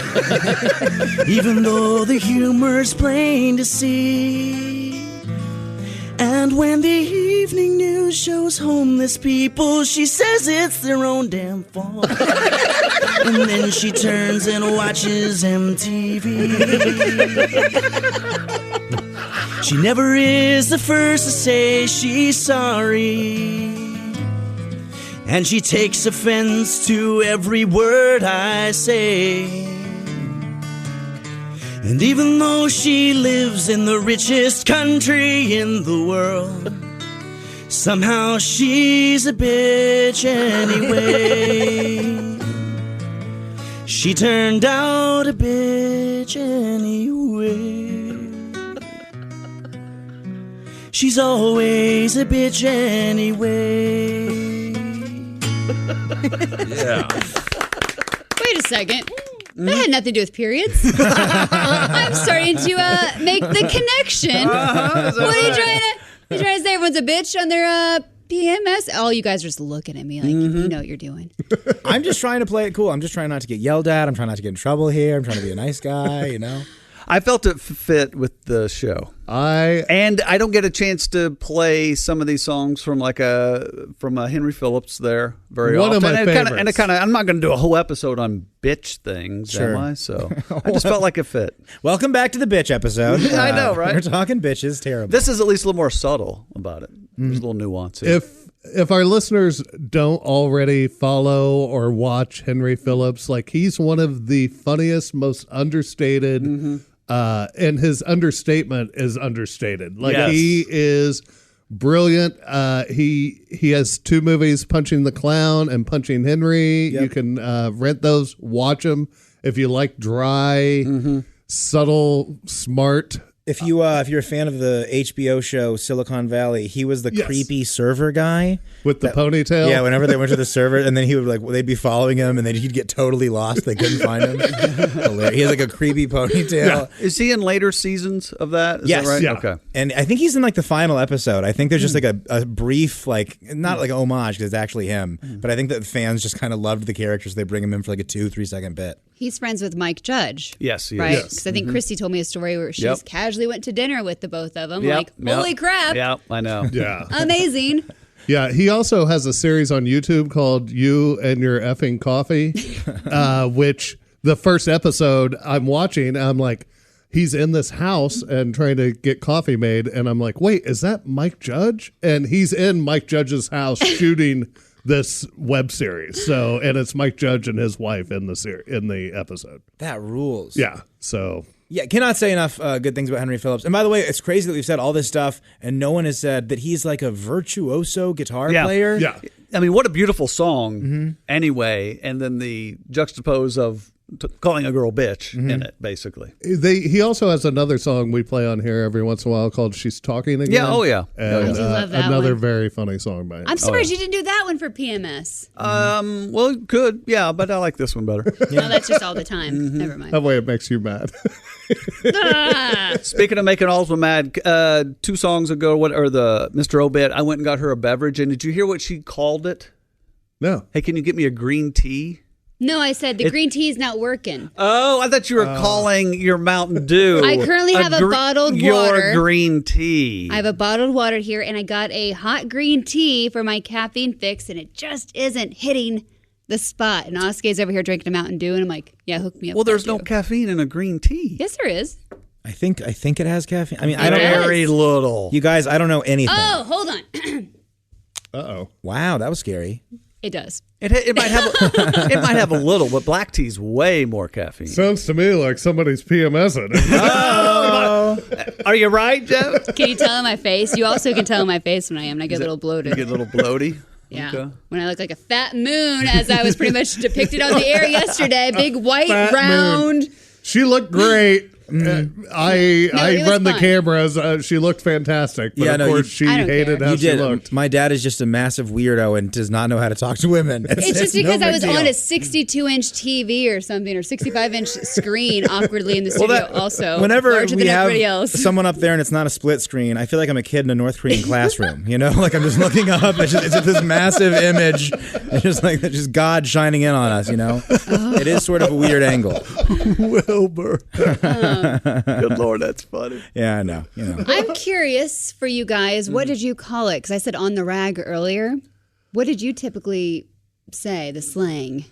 Even though the humor's plain to see. And when the evening news shows homeless people, she says it's their own damn fault. And then she turns and watches MTV. She never is the first to say she's sorry. And she takes offense to every word I say. And even though she lives in the richest country in the world, somehow she's a bitch anyway. She turned out a bitch anyway. She's always a bitch anyway. Yeah. Wait a second. That had nothing to do with periods. I'm starting to make the connection. What are you trying to say? Everyone's a bitch on their PMS? Oh, you guys are just looking at me like you know what you're doing. I'm just trying to play it cool. I'm just trying not to get yelled at. I'm trying not to get in trouble here. I'm trying to be a nice guy, you know? I felt it fit with the show. And I don't get a chance to play some of these songs from from Henry Phillips there very often. One of my favorites. I'm not going to do a whole episode on bitch things, Sure. am I? So I just felt like it fit. Welcome back to the bitch episode. I know, right? We're talking bitches. Terrible. This is at least a little more subtle about it. There's a little nuance here. If our listeners don't already follow or watch Henry Phillips, like he's one of the funniest, most understated, and his understatement is understated. Like he is brilliant. He has two movies, Punching the Clown and Punching Henry. Yep. You can rent those, watch them if you like dry, subtle, smart. If you're a fan of the HBO show Silicon Valley, he was the creepy server guy with the ponytail. Yeah, whenever they went to the server, and then he would they'd be following him, and then he'd get totally lost. They couldn't find him. He has like a creepy ponytail. Yeah. Is he in later seasons of that? Is yes, that right? Yeah. Okay. And I think he's in the final episode. I think there's just a brief not like homage because it's actually him, but I think that fans just kind of loved the characters. They bring him in for like a 2-3 second bit. He's friends with Mike Judge. Yes, he right? is. Because I think Christy told me a story where she just casually went to dinner with the both of them. Like, holy crap. Yeah, I know. Yeah. Amazing. Yeah, he also has a series on YouTube called You and Your Effing Coffee, which the first episode I'm watching, I'm like, he's in this house and trying to get coffee made. And I'm like, wait, is that Mike Judge? And he's in Mike Judge's house shooting this web series. So, and it's Mike Judge and his wife in the episode. That rules. Yeah. So. Yeah, cannot say enough good things about Henry Phillips. And by the way, it's crazy that we've said all this stuff and no one has said that he's like a virtuoso guitar player. Yeah. I mean, what a beautiful song anyway. And then the juxtapose of calling a girl bitch in it, basically. He also has another song we play on here every once in a while called She's Talking Again. Yeah, oh yeah. And, I do love that another one. very funny song by him. I'm surprised you didn't do that one for PMS. Well, good. Yeah, but I like this one better. No, that's just all the time. Never mind. That way it makes you mad. Speaking of making Alsman mad, 2 songs ago, the Mr. Obit, I went and got her a beverage, and did you hear what she called it? No. Hey, can you get me a green tea? No, I said the green tea is not working. Oh, I thought you were calling your Mountain Dew. I currently have a bottled water. Your green tea. I have a bottled water here, and I got a hot green tea for my caffeine fix, and it just isn't hitting the spot. And Oskay's over here drinking a Mountain Dew, and I'm like, yeah, hook me up. Well, there's no caffeine in a green tea. Yes, there is. I think it has caffeine. I mean, I don't know. Very little. You guys, I don't know anything. Oh, hold on. Uh-oh. Wow, that was scary. It does. It might have a little, but black tea's way more caffeine. Sounds to me like somebody's PMSing. Are you right, Jeff? Can you tell in my face? You also can tell in my face when I am. And I get a little bloated. You get a little bloaty? Yeah. Okay. When I look like a fat moon, as I was pretty much depicted on the air yesterday. Big, white, Fat round. moon. She looked great. I run the fun. cameras. She looked fantastic. But of course, she hated how she looked. My dad is just a massive weirdo and does not know how to talk to women. It's just because no I was big deal. on a 62-inch TV or something, or 65-inch screen awkwardly in the studio also. Whenever larger we than have everybody else. someone up there and it's not a split screen, I feel like I'm a kid in a North Korean classroom. You know, like I'm just looking up. It's just this massive image. It's just like just God shining in on us. You know, It is sort of a weird angle. Wilbur. Good Lord, that's funny. Yeah, I know. You know. I'm curious for you guys, what did you call it? Because I said on the rag earlier. What did you typically say, the slang?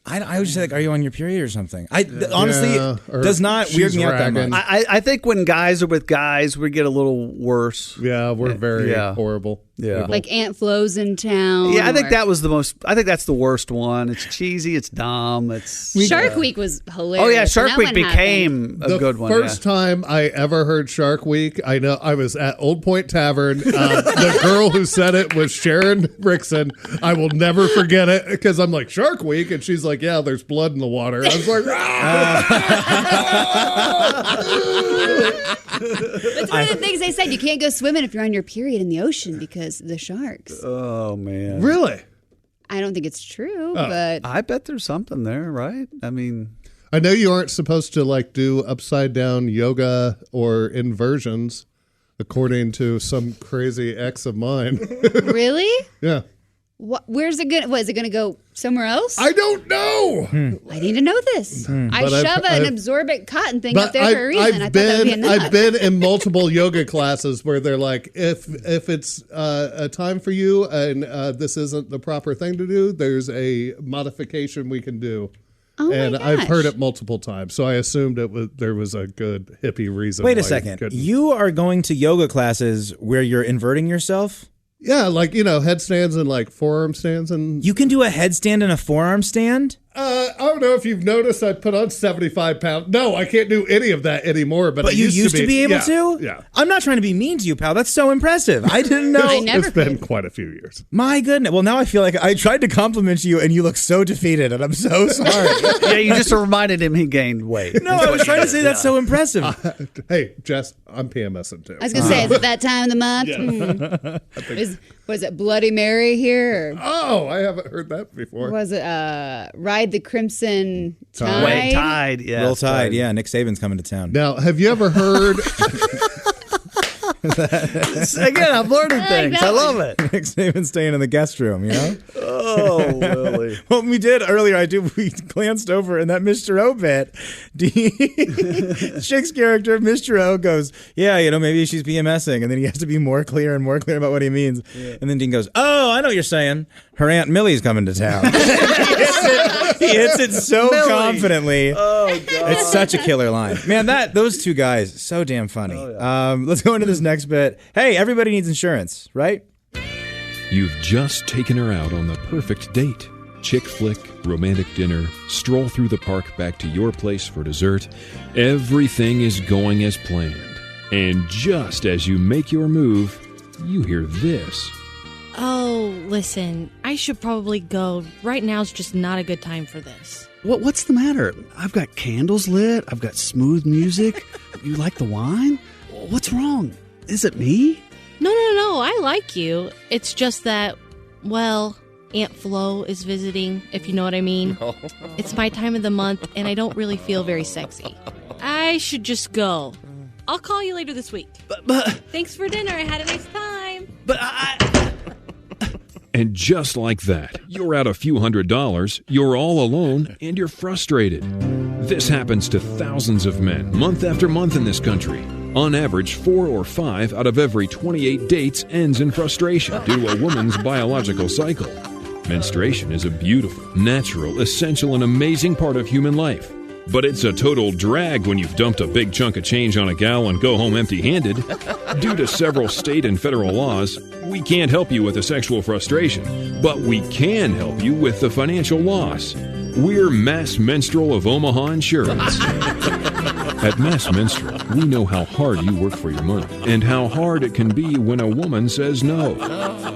I would just say, like, are you on your period or something? Honestly, does not weird me out that much. I think when guys are with guys, we get a little worse. Yeah, we're very horrible. Yeah. Like Aunt Flo's in town. Yeah, I think that was the most. I think that's the worst one. It's cheesy. It's dumb. Shark Week was hilarious. Oh yeah, Shark when Week that became a good one. The first time I ever heard Shark Week, I know I was at Old Point Tavern. The girl who said it was Sharon Rickson. I will never forget it because I'm like, Shark Week, and she's like, yeah, there's blood in the water. I was like, That's one of the things they said. You can't go swimming if you're on your period in the ocean because of the sharks. Oh man, really? I don't think it's true, but I bet there's something there, right? I mean, I know you aren't supposed to like do upside down yoga or inversions, according to some crazy ex of mine. Really? Yeah. Where's it going? What is it going to go somewhere else? I don't know. I need to know this. I But shove an absorbent cotton thing up there for a reason. I thought that would be enough. I've been in multiple yoga classes where they're like, if it's a time for you and this isn't the proper thing to do, there's a modification we can do. Oh my and I've gosh. heard it multiple times, so I assumed there was a good hippie reason. Wait a why second. couldn't. You are going to yoga classes where you're inverting yourself? Yeah, like, headstands and like forearm stands. And You can do a headstand and a forearm stand? I don't know if you've noticed I put on 75 pounds. No, I can't do any of that anymore. But you used to be able yeah, to? Yeah. I'm not trying to be mean to you, pal. That's so impressive. I didn't know. It's been quite a few years. My goodness. Well, now I feel like I tried to compliment you and you look so defeated, and I'm so sorry. yeah, you just reminded him he gained weight. No, I was trying to say that's so impressive. Hey, Jess, I'm PMSing too. I was going to say, is it that time of the month? Was it Bloody Mary here? Or Oh, I haven't heard that before. was it Ride the Crimson Tide? Wait, Tide, yeah. Roll Tide, yeah. Nick Saban's coming to town. Now, have you ever heard... Again, I'm learning things. I love it. Nick Saban's staying in the guest room, you know? Oh, Willie. What we did earlier, we glanced over in that Mr. O bit. Chick's character, Mr. O, goes, yeah, maybe she's PMSing. And then he has to be more clear and more clear about what he means. Yeah. And then Dean goes, oh, I know what you're saying. Her Aunt Millie's coming to town. He hits it so confidently. Oh, God. It's such a killer line. Man, those two guys, so damn funny. Oh, yeah. Let's go into this next bit. Hey, everybody needs insurance, right? You've just taken her out on the perfect date. Chick flick, romantic dinner, stroll through the park back to your place for dessert. Everything is going as planned. And just as you make your move, you hear this. Oh, listen, I should probably go. Right now's just not a good time for this. What's the matter? I've got candles lit. I've got smooth music. You like the wine? What's wrong? Is it me? No, I like you. It's just that, well, Aunt Flo is visiting, if you know what I mean. It's my time of the month, and I don't really feel very sexy. I should just go. I'll call you later this week. But thanks for dinner. I had a nice time. But And just like that, you're out a few $100s, you're all alone, and you're frustrated. This happens to thousands of men, month after month in this country. On average, 4 or 5 out of every 28 dates ends in frustration due to a woman's biological cycle. Menstruation is a beautiful, natural, essential, and amazing part of human life. But it's a total drag when you've dumped a big chunk of change on a gal and go home empty-handed. Due to several state and federal laws, We can't help you with the sexual frustration, but we can help you with the financial loss. We're Mass Menstrual of Omaha Insurance. At Mass Menstrual, we know how hard you work for your money and how hard it can be when a woman says no.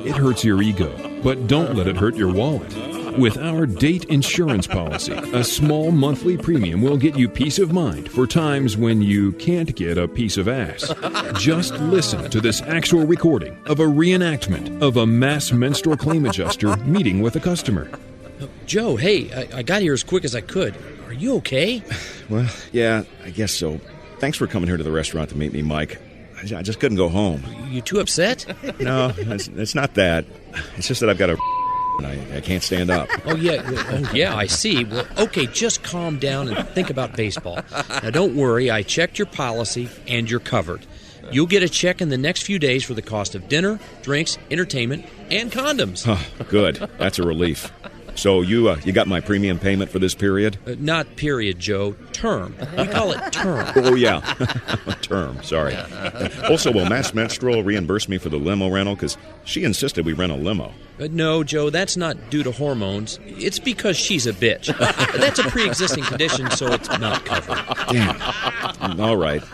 It hurts your ego, but don't let it hurt your wallet. With our date insurance policy, a small monthly premium will get you peace of mind for times when you can't get a piece of ass. Just listen to this actual recording of a reenactment of a Mass Menstrual claim adjuster meeting with a customer. Joe, hey, I got here as quick as I could. Are you okay? Well, yeah, I guess so. Thanks for coming here to the restaurant to meet me, Mike. I just couldn't go home. You too upset? No, it's not that. It's just that I've got a and I can't stand up. Oh, yeah, I see. Well, okay, just calm down and think about baseball. Now, don't worry. I checked your policy, and you're covered. You'll get a check in the next few days for the cost of dinner, drinks, entertainment, and condoms. Good. That's a relief. So you got my premium payment for this period? Not period, Joe. Term. We call it term. Oh, yeah. Term. Sorry. Also, will Mass Menstrual reimburse me for the limo rental? Because she insisted we rent a limo. No, Joe, that's not due to hormones. It's because she's a bitch. That's a pre-existing condition, so it's not covered. Damn. All right.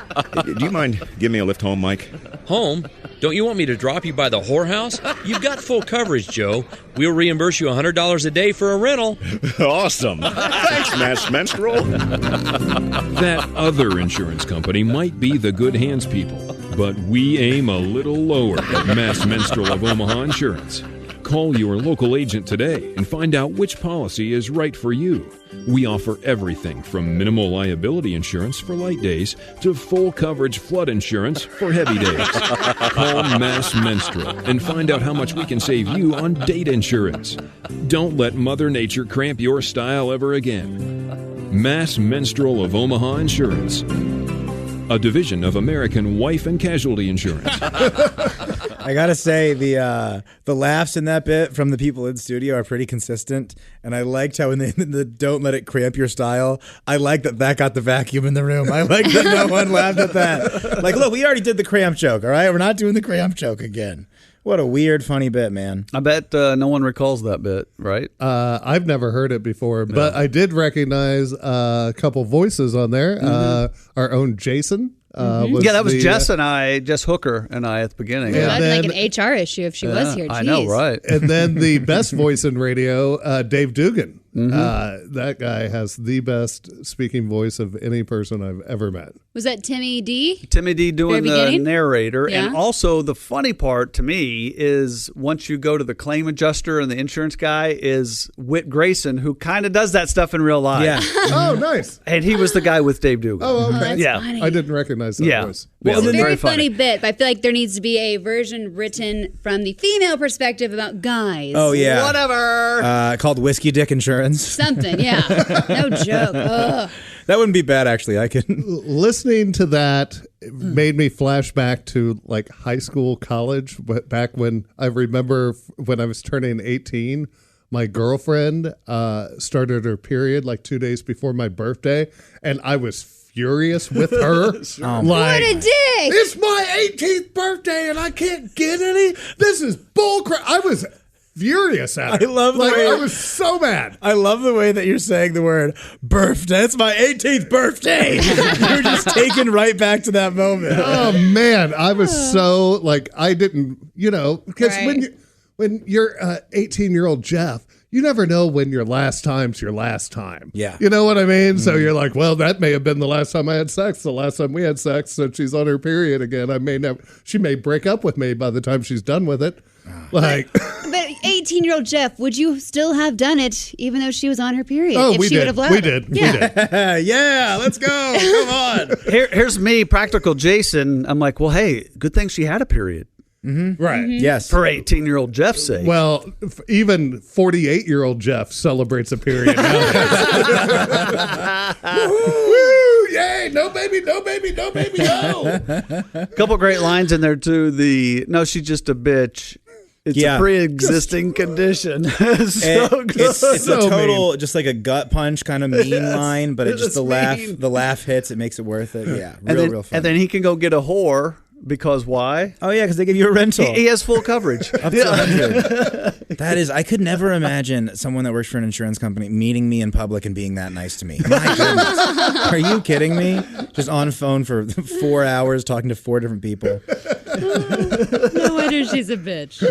Do you mind giving me a lift home, Mike? Home? Don't you want me to drop you by the whorehouse? You've got full coverage, Joe. We'll reimburse you $100 a day for a rental. Awesome. Thanks, Mass Menstrual. That other insurance company might be the good hands people, but we aim a little lower at Mass Menstrual of Omaha Insurance. Call your local agent today and find out which policy is right for you. We offer everything from minimal liability insurance for light days to full coverage flood insurance for heavy days. Call Mass Menstrual and find out how much we can save you on date insurance. Don't let Mother Nature cramp your style ever again. Mass Menstrual of Omaha Insurance, a division of American Wife and Casualty Insurance. I gotta say the laughs in that bit from the people in studio are pretty consistent, and I liked how in the "Don't let it cramp your style," I like that got the vacuum in the room. I like that no one laughed at that. Like, look, we already did the cramp joke. All right, we're not doing the cramp joke again. What a weird, funny bit, man. I bet no one recalls that bit, right? I've never heard it before, but I did recognize a couple voices on there. Our own Jason. That was Jess Hooker and I at the beginning. Well, that'd make an HR issue if she was here. Jeez. I know, right? And then the best voice in radio, Dave Dugan. That guy has the best speaking voice of any person I've ever met. Was that Timmy D? Timmy D doing the narrator. Yeah. And also the funny part to me is once you go to the claim adjuster and the insurance guy is Whit Grayson, who kind of does that stuff in real life. Yeah. Oh, nice. And he was the guy with Dave Dugan. Oh, okay. That's funny. I didn't recognize that voice. Well, it's a very funny bit, but I feel like there needs to be a version written from the female perspective about guys. Oh, yeah. Whatever. Called Whiskey Dick Insurance. Something, yeah. No joke. Ugh. That wouldn't be bad, actually. I can. Listening to that made me flash back to like high school, college, but back when I remember when I was turning 18, my girlfriend started her period like 2 days before my birthday, and I was furious with her. What a dick! It's my 18th birthday and I can't get any? This is bullcrap. I was furious at her. I love the way I was so mad. I love the way that you're saying the word birthday. It's my 18th birthday. You're just taken right back to that moment. Oh man, I was so like I didn't, because when you're 18-year-old Jeff, you never know when your last time's your last time. Yeah. You know what I mean? So you're like, well, that may have been the last time I had sex. The last time we had sex, since she's on her period again, she may break up with me by the time she's done with it. Like, but 18-year-old Jeff, would you still have done it even though she was on her period? Oh, if we she did. would have allowed We it? did. Yeah. Yeah, let's go. Come on. Here's me, practical Jason. I'm like, well, hey, good thing she had a period. Right. Yes. For 18-year-old Jeff's sake. Well, even 48-year-old Jeff celebrates a period. Woo! Yay! No baby, no baby, no baby, no! A couple great lines in there, too. No, she's just a bitch. It's a pre-existing condition. It's a total, just like a gut punch kind of mean line, but it just the laugh hits, it makes it worth it. Yeah, real fun. And then he can go get a whore Because why? Oh, yeah, because they give you a rental. He has full coverage. Up to 100. That is, I could never imagine someone that works for an insurance company meeting me in public and being that nice to me. My goodness. Are you kidding me? Just on phone for 4 hours talking to 4 different people. No wonder she's a bitch.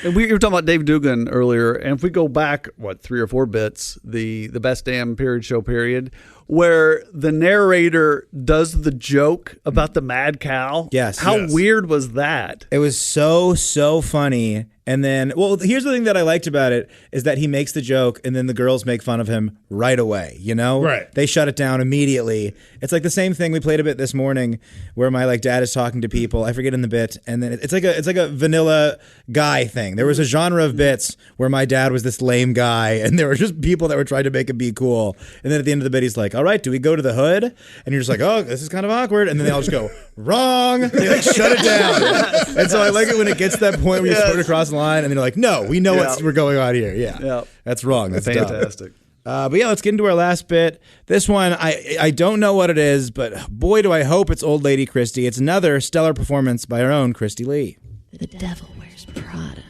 And we were talking about Dave Dugan earlier, and if we go back, 3 or 4 bits, the best damn period show period, where the narrator does the joke about the mad cow. Yes. How weird was that? It was so funny. And then, well, here's the thing that I liked about it is that he makes the joke and then the girls make fun of him right away, you know? Right. They shut it down immediately. It's like the same thing we played a bit this morning where my dad is talking to people. I forget in the bit. And then it's like a vanilla guy thing. There was a genre of bits where my dad was this lame guy and there were just people that were trying to make him be cool. And then at the end of the bit, he's like, all right, do we go to the hood? And you're just like, oh, this is kind of awkward. And then they all just go, wrong. They shut it down. And so I like it when it gets to that point where you put it across the line and they're like, no, we know what's going on here. Yeah. That's wrong. That's fantastic. But yeah, let's get into our last bit. This one, I don't know what it is, but boy, do I hope it's Old Lady Christie. It's another stellar performance by our own Christy Lee. The devil wears Prada.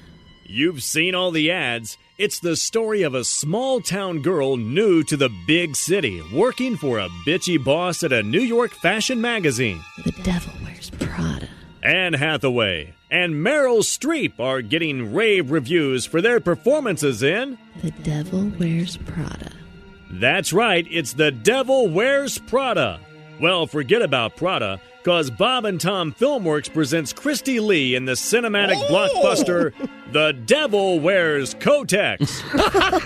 You've seen all the ads. It's the story of a small-town girl new to the big city, working for a bitchy boss at a New York fashion magazine. The devil wears Prada. Anne Hathaway and Meryl Streep are getting rave reviews for their performances in The Devil Wears Prada. That's right, it's The Devil Wears Prada. Well, forget about Prada, because Bob and Tom Filmworks presents Christy Lee in the cinematic blockbuster The Devil Wears Kotex.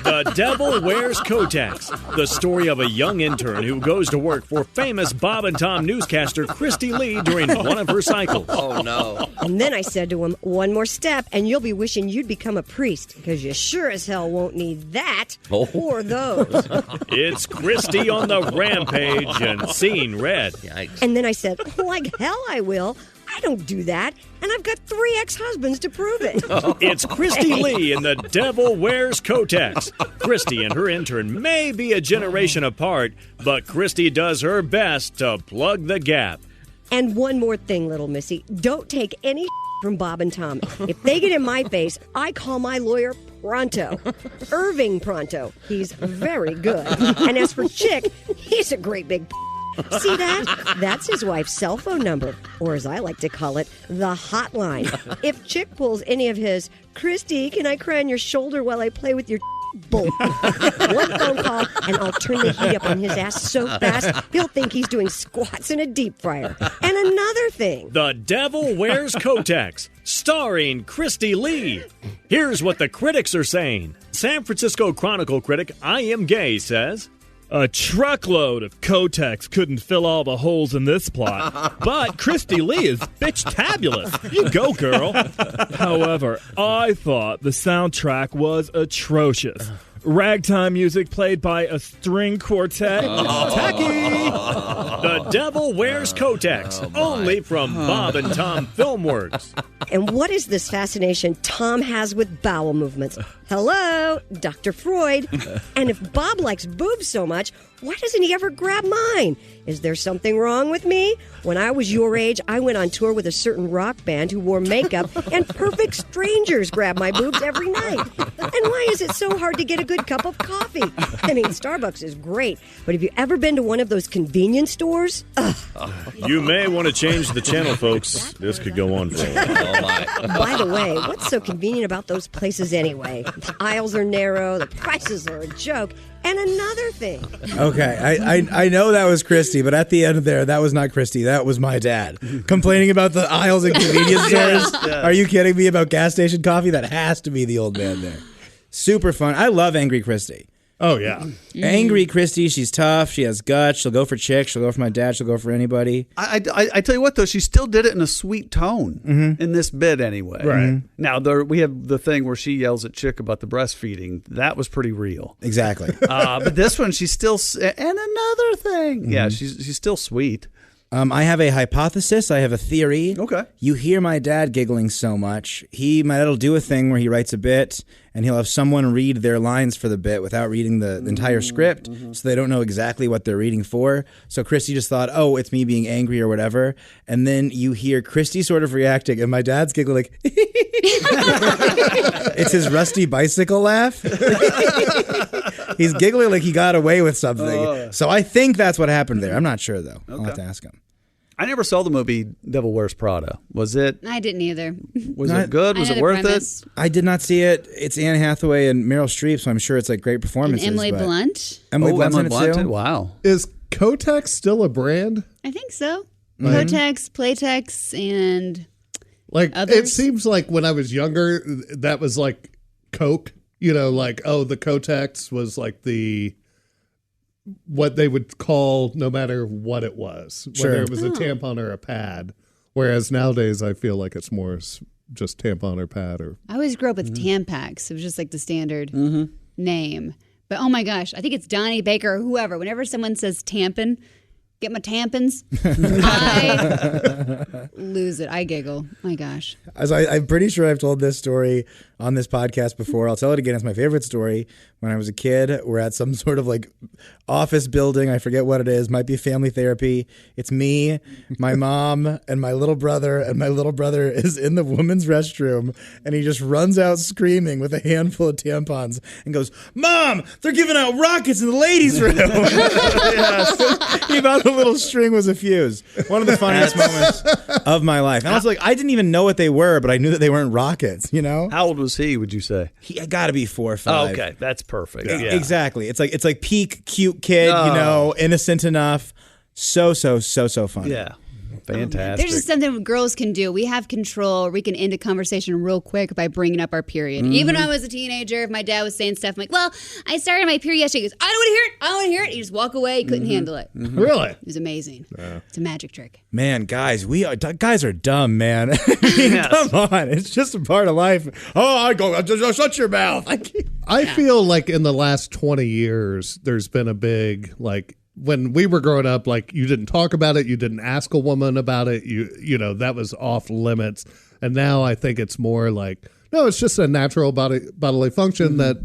The Devil Wears Kotex, the story of a young intern who goes to work for famous Bob and Tom newscaster Christy Lee during one of her cycles. Oh, no. And then I said to him, one more step and you'll be wishing you'd become a priest, because you sure as hell won't need that or those. It's Christy on the rampage and seeing red. Yikes. And then I said, like hell I will. I don't do that, and I've got 3 ex-husbands to prove it. It's Christy Lee in The Devil Wears Kotex. Christy and her intern may be a generation apart, but Christy does her best to plug the gap. And one more thing, little missy. Don't take any from Bob and Tom. If they get in my face, I call my lawyer Pronto. Irving Pronto. He's very good. And as for Chick, he's a great big see that? That's his wife's cell phone number, or as I like to call it, the hotline. If Chick pulls any of his, Christy, can I cry on your shoulder while I play with your bull? One phone call, and I'll turn the heat up on his ass so fast, he'll think he's doing squats in a deep fryer. And another thing. The Devil Wears Kotex, starring Christy Lee. Here's what the critics are saying. San Francisco Chronicle critic I Am Gay says, a truckload of Kotex couldn't fill all the holes in this plot, but Christy Lee is bitch-tabulous. You go, girl. However, I thought the soundtrack was atrocious. Ragtime music played by a string quartet. Tacky! The Devil Wears Kotex, only from Bob and Tom Filmworks. And what is this fascination Tom has with bowel movements? Hello, Dr. Freud. And if Bob likes boobs so much, why doesn't he ever grab mine? Is there something wrong with me? When I was your age, I went on tour with a certain rock band who wore makeup, and perfect strangers grabbed my boobs every night. And why is it so hard to get a good cup of coffee? I mean, Starbucks is great, but have you ever been to one of those convenience stores? Ugh. You may want to change the channel, folks. This could go on for a while. By the way, what's so convenient about those places anyway? The aisles are narrow, the prices are a joke. And another thing. Okay, I know that was Christy, but at the end of there, that was not Christy. That was my dad. Complaining about the aisles in convenience stores. Yes. Are you kidding me about gas station coffee? That has to be the old man there. Super fun. I love Angry Christy. Oh, yeah. Angry Christy, she's tough. She has guts. She'll go for chicks. She'll go for my dad. She'll go for anybody. I tell you what, though, she still did it in a sweet tone in this bit anyway. Right. Now, we have the thing where she yells at Chick about the breastfeeding. That was pretty real. Exactly. But this one, she's still... And another thing. Yeah, she's still sweet. I have a hypothesis. I have a theory. Okay. You hear my dad giggling so much. My dad will do a thing where he writes a bit, and he'll have someone read their lines for the bit without reading the entire script, so they don't know exactly what they're reading for. So Christy just thought, oh, it's me being angry or whatever. And then you hear Christy sort of reacting, and my dad's giggling like, it's his rusty bicycle laugh. He's giggling like he got away with something. So I think that's what happened there. I'm not sure, though. I'll have to ask him. I never saw the movie Devil Wears Prada. Was it? I didn't either. Was it good? Was it worth it? I did not see it. It's Anne Hathaway and Meryl Streep, so I'm sure it's like great performances. And Emily Blunt. Emily Blunt's in it too? Wow. Is Kotex still a brand? I think so. Kotex, Playtex, and others. It seems like when I was younger, that was like Coke. You know, like, the Kotex was like what they would call no matter what it was, whether it was a tampon or a pad. Whereas nowadays, I feel like it's more just tampon or pad. I always grew up with Tampax. It was just like the standard name. But oh my gosh, I think it's Donnie Baker or whoever. Whenever someone says tampon, get my tampons, I lose it. I giggle. My gosh. I'm pretty sure I've told this story on this podcast before. I'll tell it again. It's my favorite story. When I was a kid, we're at some sort of like office building. I forget what it is. Might be family therapy. It's me, my mom, and my little brother. And my little brother is in the women's restroom, and he just runs out screaming with a handful of tampons and goes, "Mom, they're giving out rockets in the ladies' room." He thought the little string was a fuse. One of the funniest moments of my life. And I was like, I didn't even know what they were, but I knew that they weren't rockets, you know? How old was he, would you say? He got to be 4 or 5. Oh, okay, that's perfect. Yeah. Exactly. It's like peak cute kid, innocent enough. So fun. Yeah. Fantastic. There's just something girls can do. We have control. We can end a conversation real quick by bringing up our period. Even when I was a teenager, if my dad was saying stuff, I'm like, well, I started my period yesterday. He goes, I don't want to hear it. I don't want to hear it. You just walk away. You couldn't handle it. Really? It was amazing. It's a magic trick. Man, guys are dumb, man. Come on. It's just a part of life. Oh, I go, just shut your mouth. I feel like in the last 20 years, there's been a big, like, when we were growing up, like, you didn't talk about it, you didn't ask a woman about it, you know, that was off limits. And now I think it's more like, no, it's just a natural bodily function that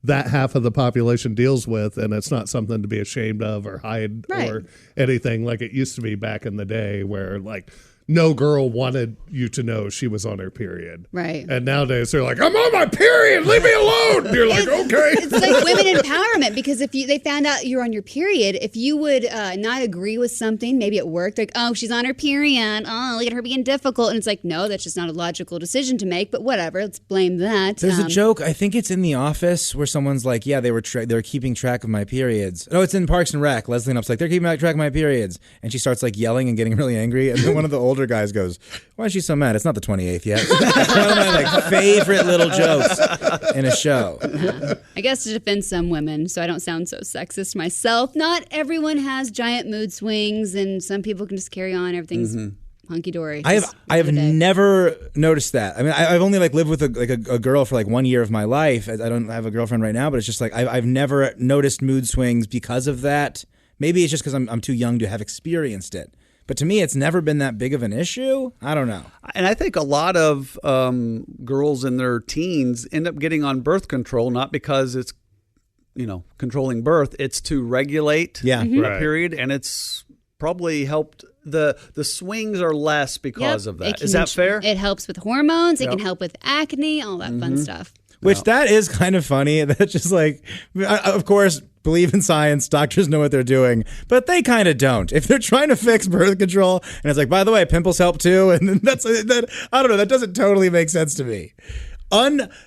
that half of the population deals with, and it's not something to be ashamed of or hide or anything like it used to be back in the day where, like, no girl wanted you to know she was on her period. Right. And nowadays they're like, I'm on my period, leave me alone. And you're like, okay. It's like women empowerment, because if they found out you're on your period, if you would not agree with something, maybe at work, like, oh, she's on her period. Oh, look at her being difficult. And it's like, no, that's just not a logical decision to make, but whatever, let's blame that. There's a joke, I think it's in The Office, where someone's like, yeah, they were keeping track of my periods. No, it's in Parks and Rec. Leslie Knope's like, they're keeping track of my periods. And she starts like yelling and getting really angry. And then one of the older guys goes, why is she so mad? It's not the 28th yet. It's one of my favorite little jokes in a show. I guess to defend some women, so I don't sound so sexist myself, not everyone has giant mood swings, and some people can just carry on. Everything's hunky-dory. I have never noticed that. I mean, I've only lived with a girl for 1 year of my life. I don't have a girlfriend right now, but it's just I've never noticed mood swings because of that. Maybe it's just because I'm too young to have experienced it. But to me, it's never been that big of an issue. I don't know. And I think a lot of girls in their teens end up getting on birth control, not because it's, controlling birth. It's to regulate the period, and it's probably helped. The swings are less because of that. Is that fair? It helps with hormones. It can help with acne, all that fun stuff. Which that is kind of funny. That's just of course, believe in science. Doctors know what they're doing, but they kind of don't. If they're trying to fix birth control, and it's like, by the way, pimples help too, and then I don't know. That doesn't totally make sense to me.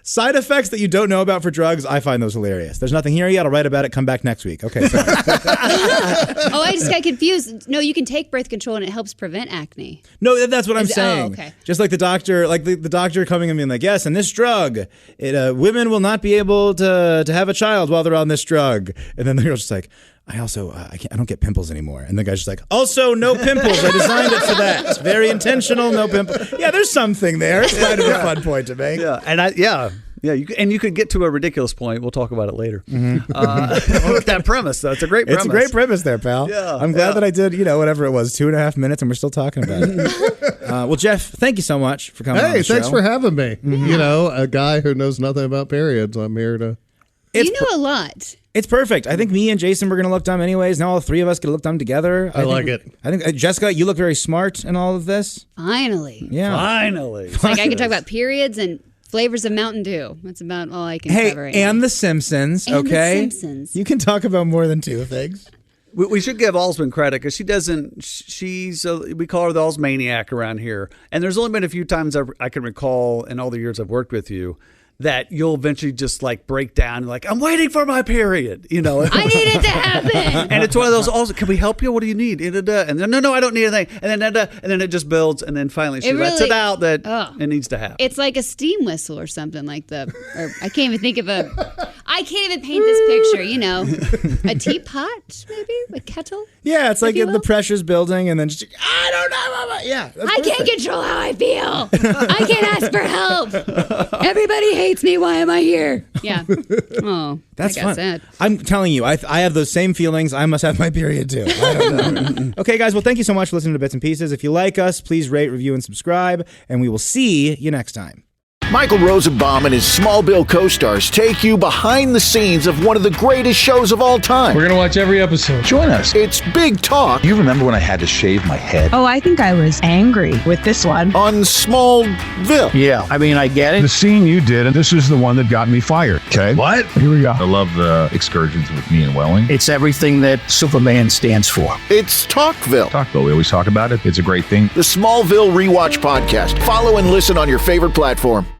Side effects that you don't know about for drugs, I find those hilarious. There's nothing here yet. I'll write about it. Come back next week. Okay. Sorry. I just got confused. No, you can take birth control and it helps prevent acne. No, that's what I'm saying. Oh, okay. Just like the doctor, the doctor coming and being like, yes, and this drug, women will not be able to have a child while they're on this drug. And then the girl's just like, I also, I don't get pimples anymore. And the guy's just like, also no pimples. I designed it for that. It's very intentional, no pimples. Yeah, there's something there. It's kind of a fun point to make. Yeah, and Yeah, you could get to a ridiculous point. We'll talk about it later. Mm-hmm. With that premise, though. It's a great premise. It's a great premise there, pal. Yeah, I'm glad that I did, whatever it was, 2.5 minutes, and we're still talking about it. Well, Jeff, thank you so much for coming on the show. Thanks for having me. A guy who knows nothing about periods. I'm here to... You know a lot. It's perfect. I think me and Jason were going to look dumb anyways. Now all three of us get to look dumb together. I like it. I think, Jessica, you look very smart in all of this. Finally. Yeah. Finally. It's like I can talk about periods and flavors of Mountain Dew. That's about all I can cover right and now. The Simpsons, And okay? The Simpsons. You can talk about more than two things. We should give Alsman credit because she doesn't. We call her the Alsmaniac around here. And there's only been a few times I can recall in all the years I've worked with you that you'll eventually just like break down and like, I'm waiting for my period. I need it to happen. And it's one of those, also, can we help you? What do you need? And then, no, I don't need anything. And then it just builds. And then finally she lets it out that it needs to happen. It's like a steam whistle or something like or I can't even think of I can't even paint this picture, a teapot, maybe? A kettle? Yeah, it's like the pressure's building and then just, I don't know. Yeah. I can't control how I feel. I can't ask for help. Everybody hates me. Why am I here? Yeah. Oh, that's I got fun. sad. I'm telling you, I have those same feelings. I must have my period too. I don't know. Okay, guys. Well, thank you so much for listening to Bits and Pieces. If you like us, please rate, review, and subscribe. And we will see you next time. Michael Rosenbaum and his Smallville co-stars take you behind the scenes of one of the greatest shows of all time. We're going to watch every episode. Join us. It's Big Talk. You remember when I had to shave my head? Oh, I think I was angry with this one. On Smallville. Yeah, I mean, I get it. The scene you did, and this is the one that got me fired. Okay. What? Here we go. I love the excursions with me and Welling. It's everything that Superman stands for. It's Talkville. Talkville. We always talk about it. It's a great thing. The Smallville Rewatch Podcast. Follow and listen on your favorite platform.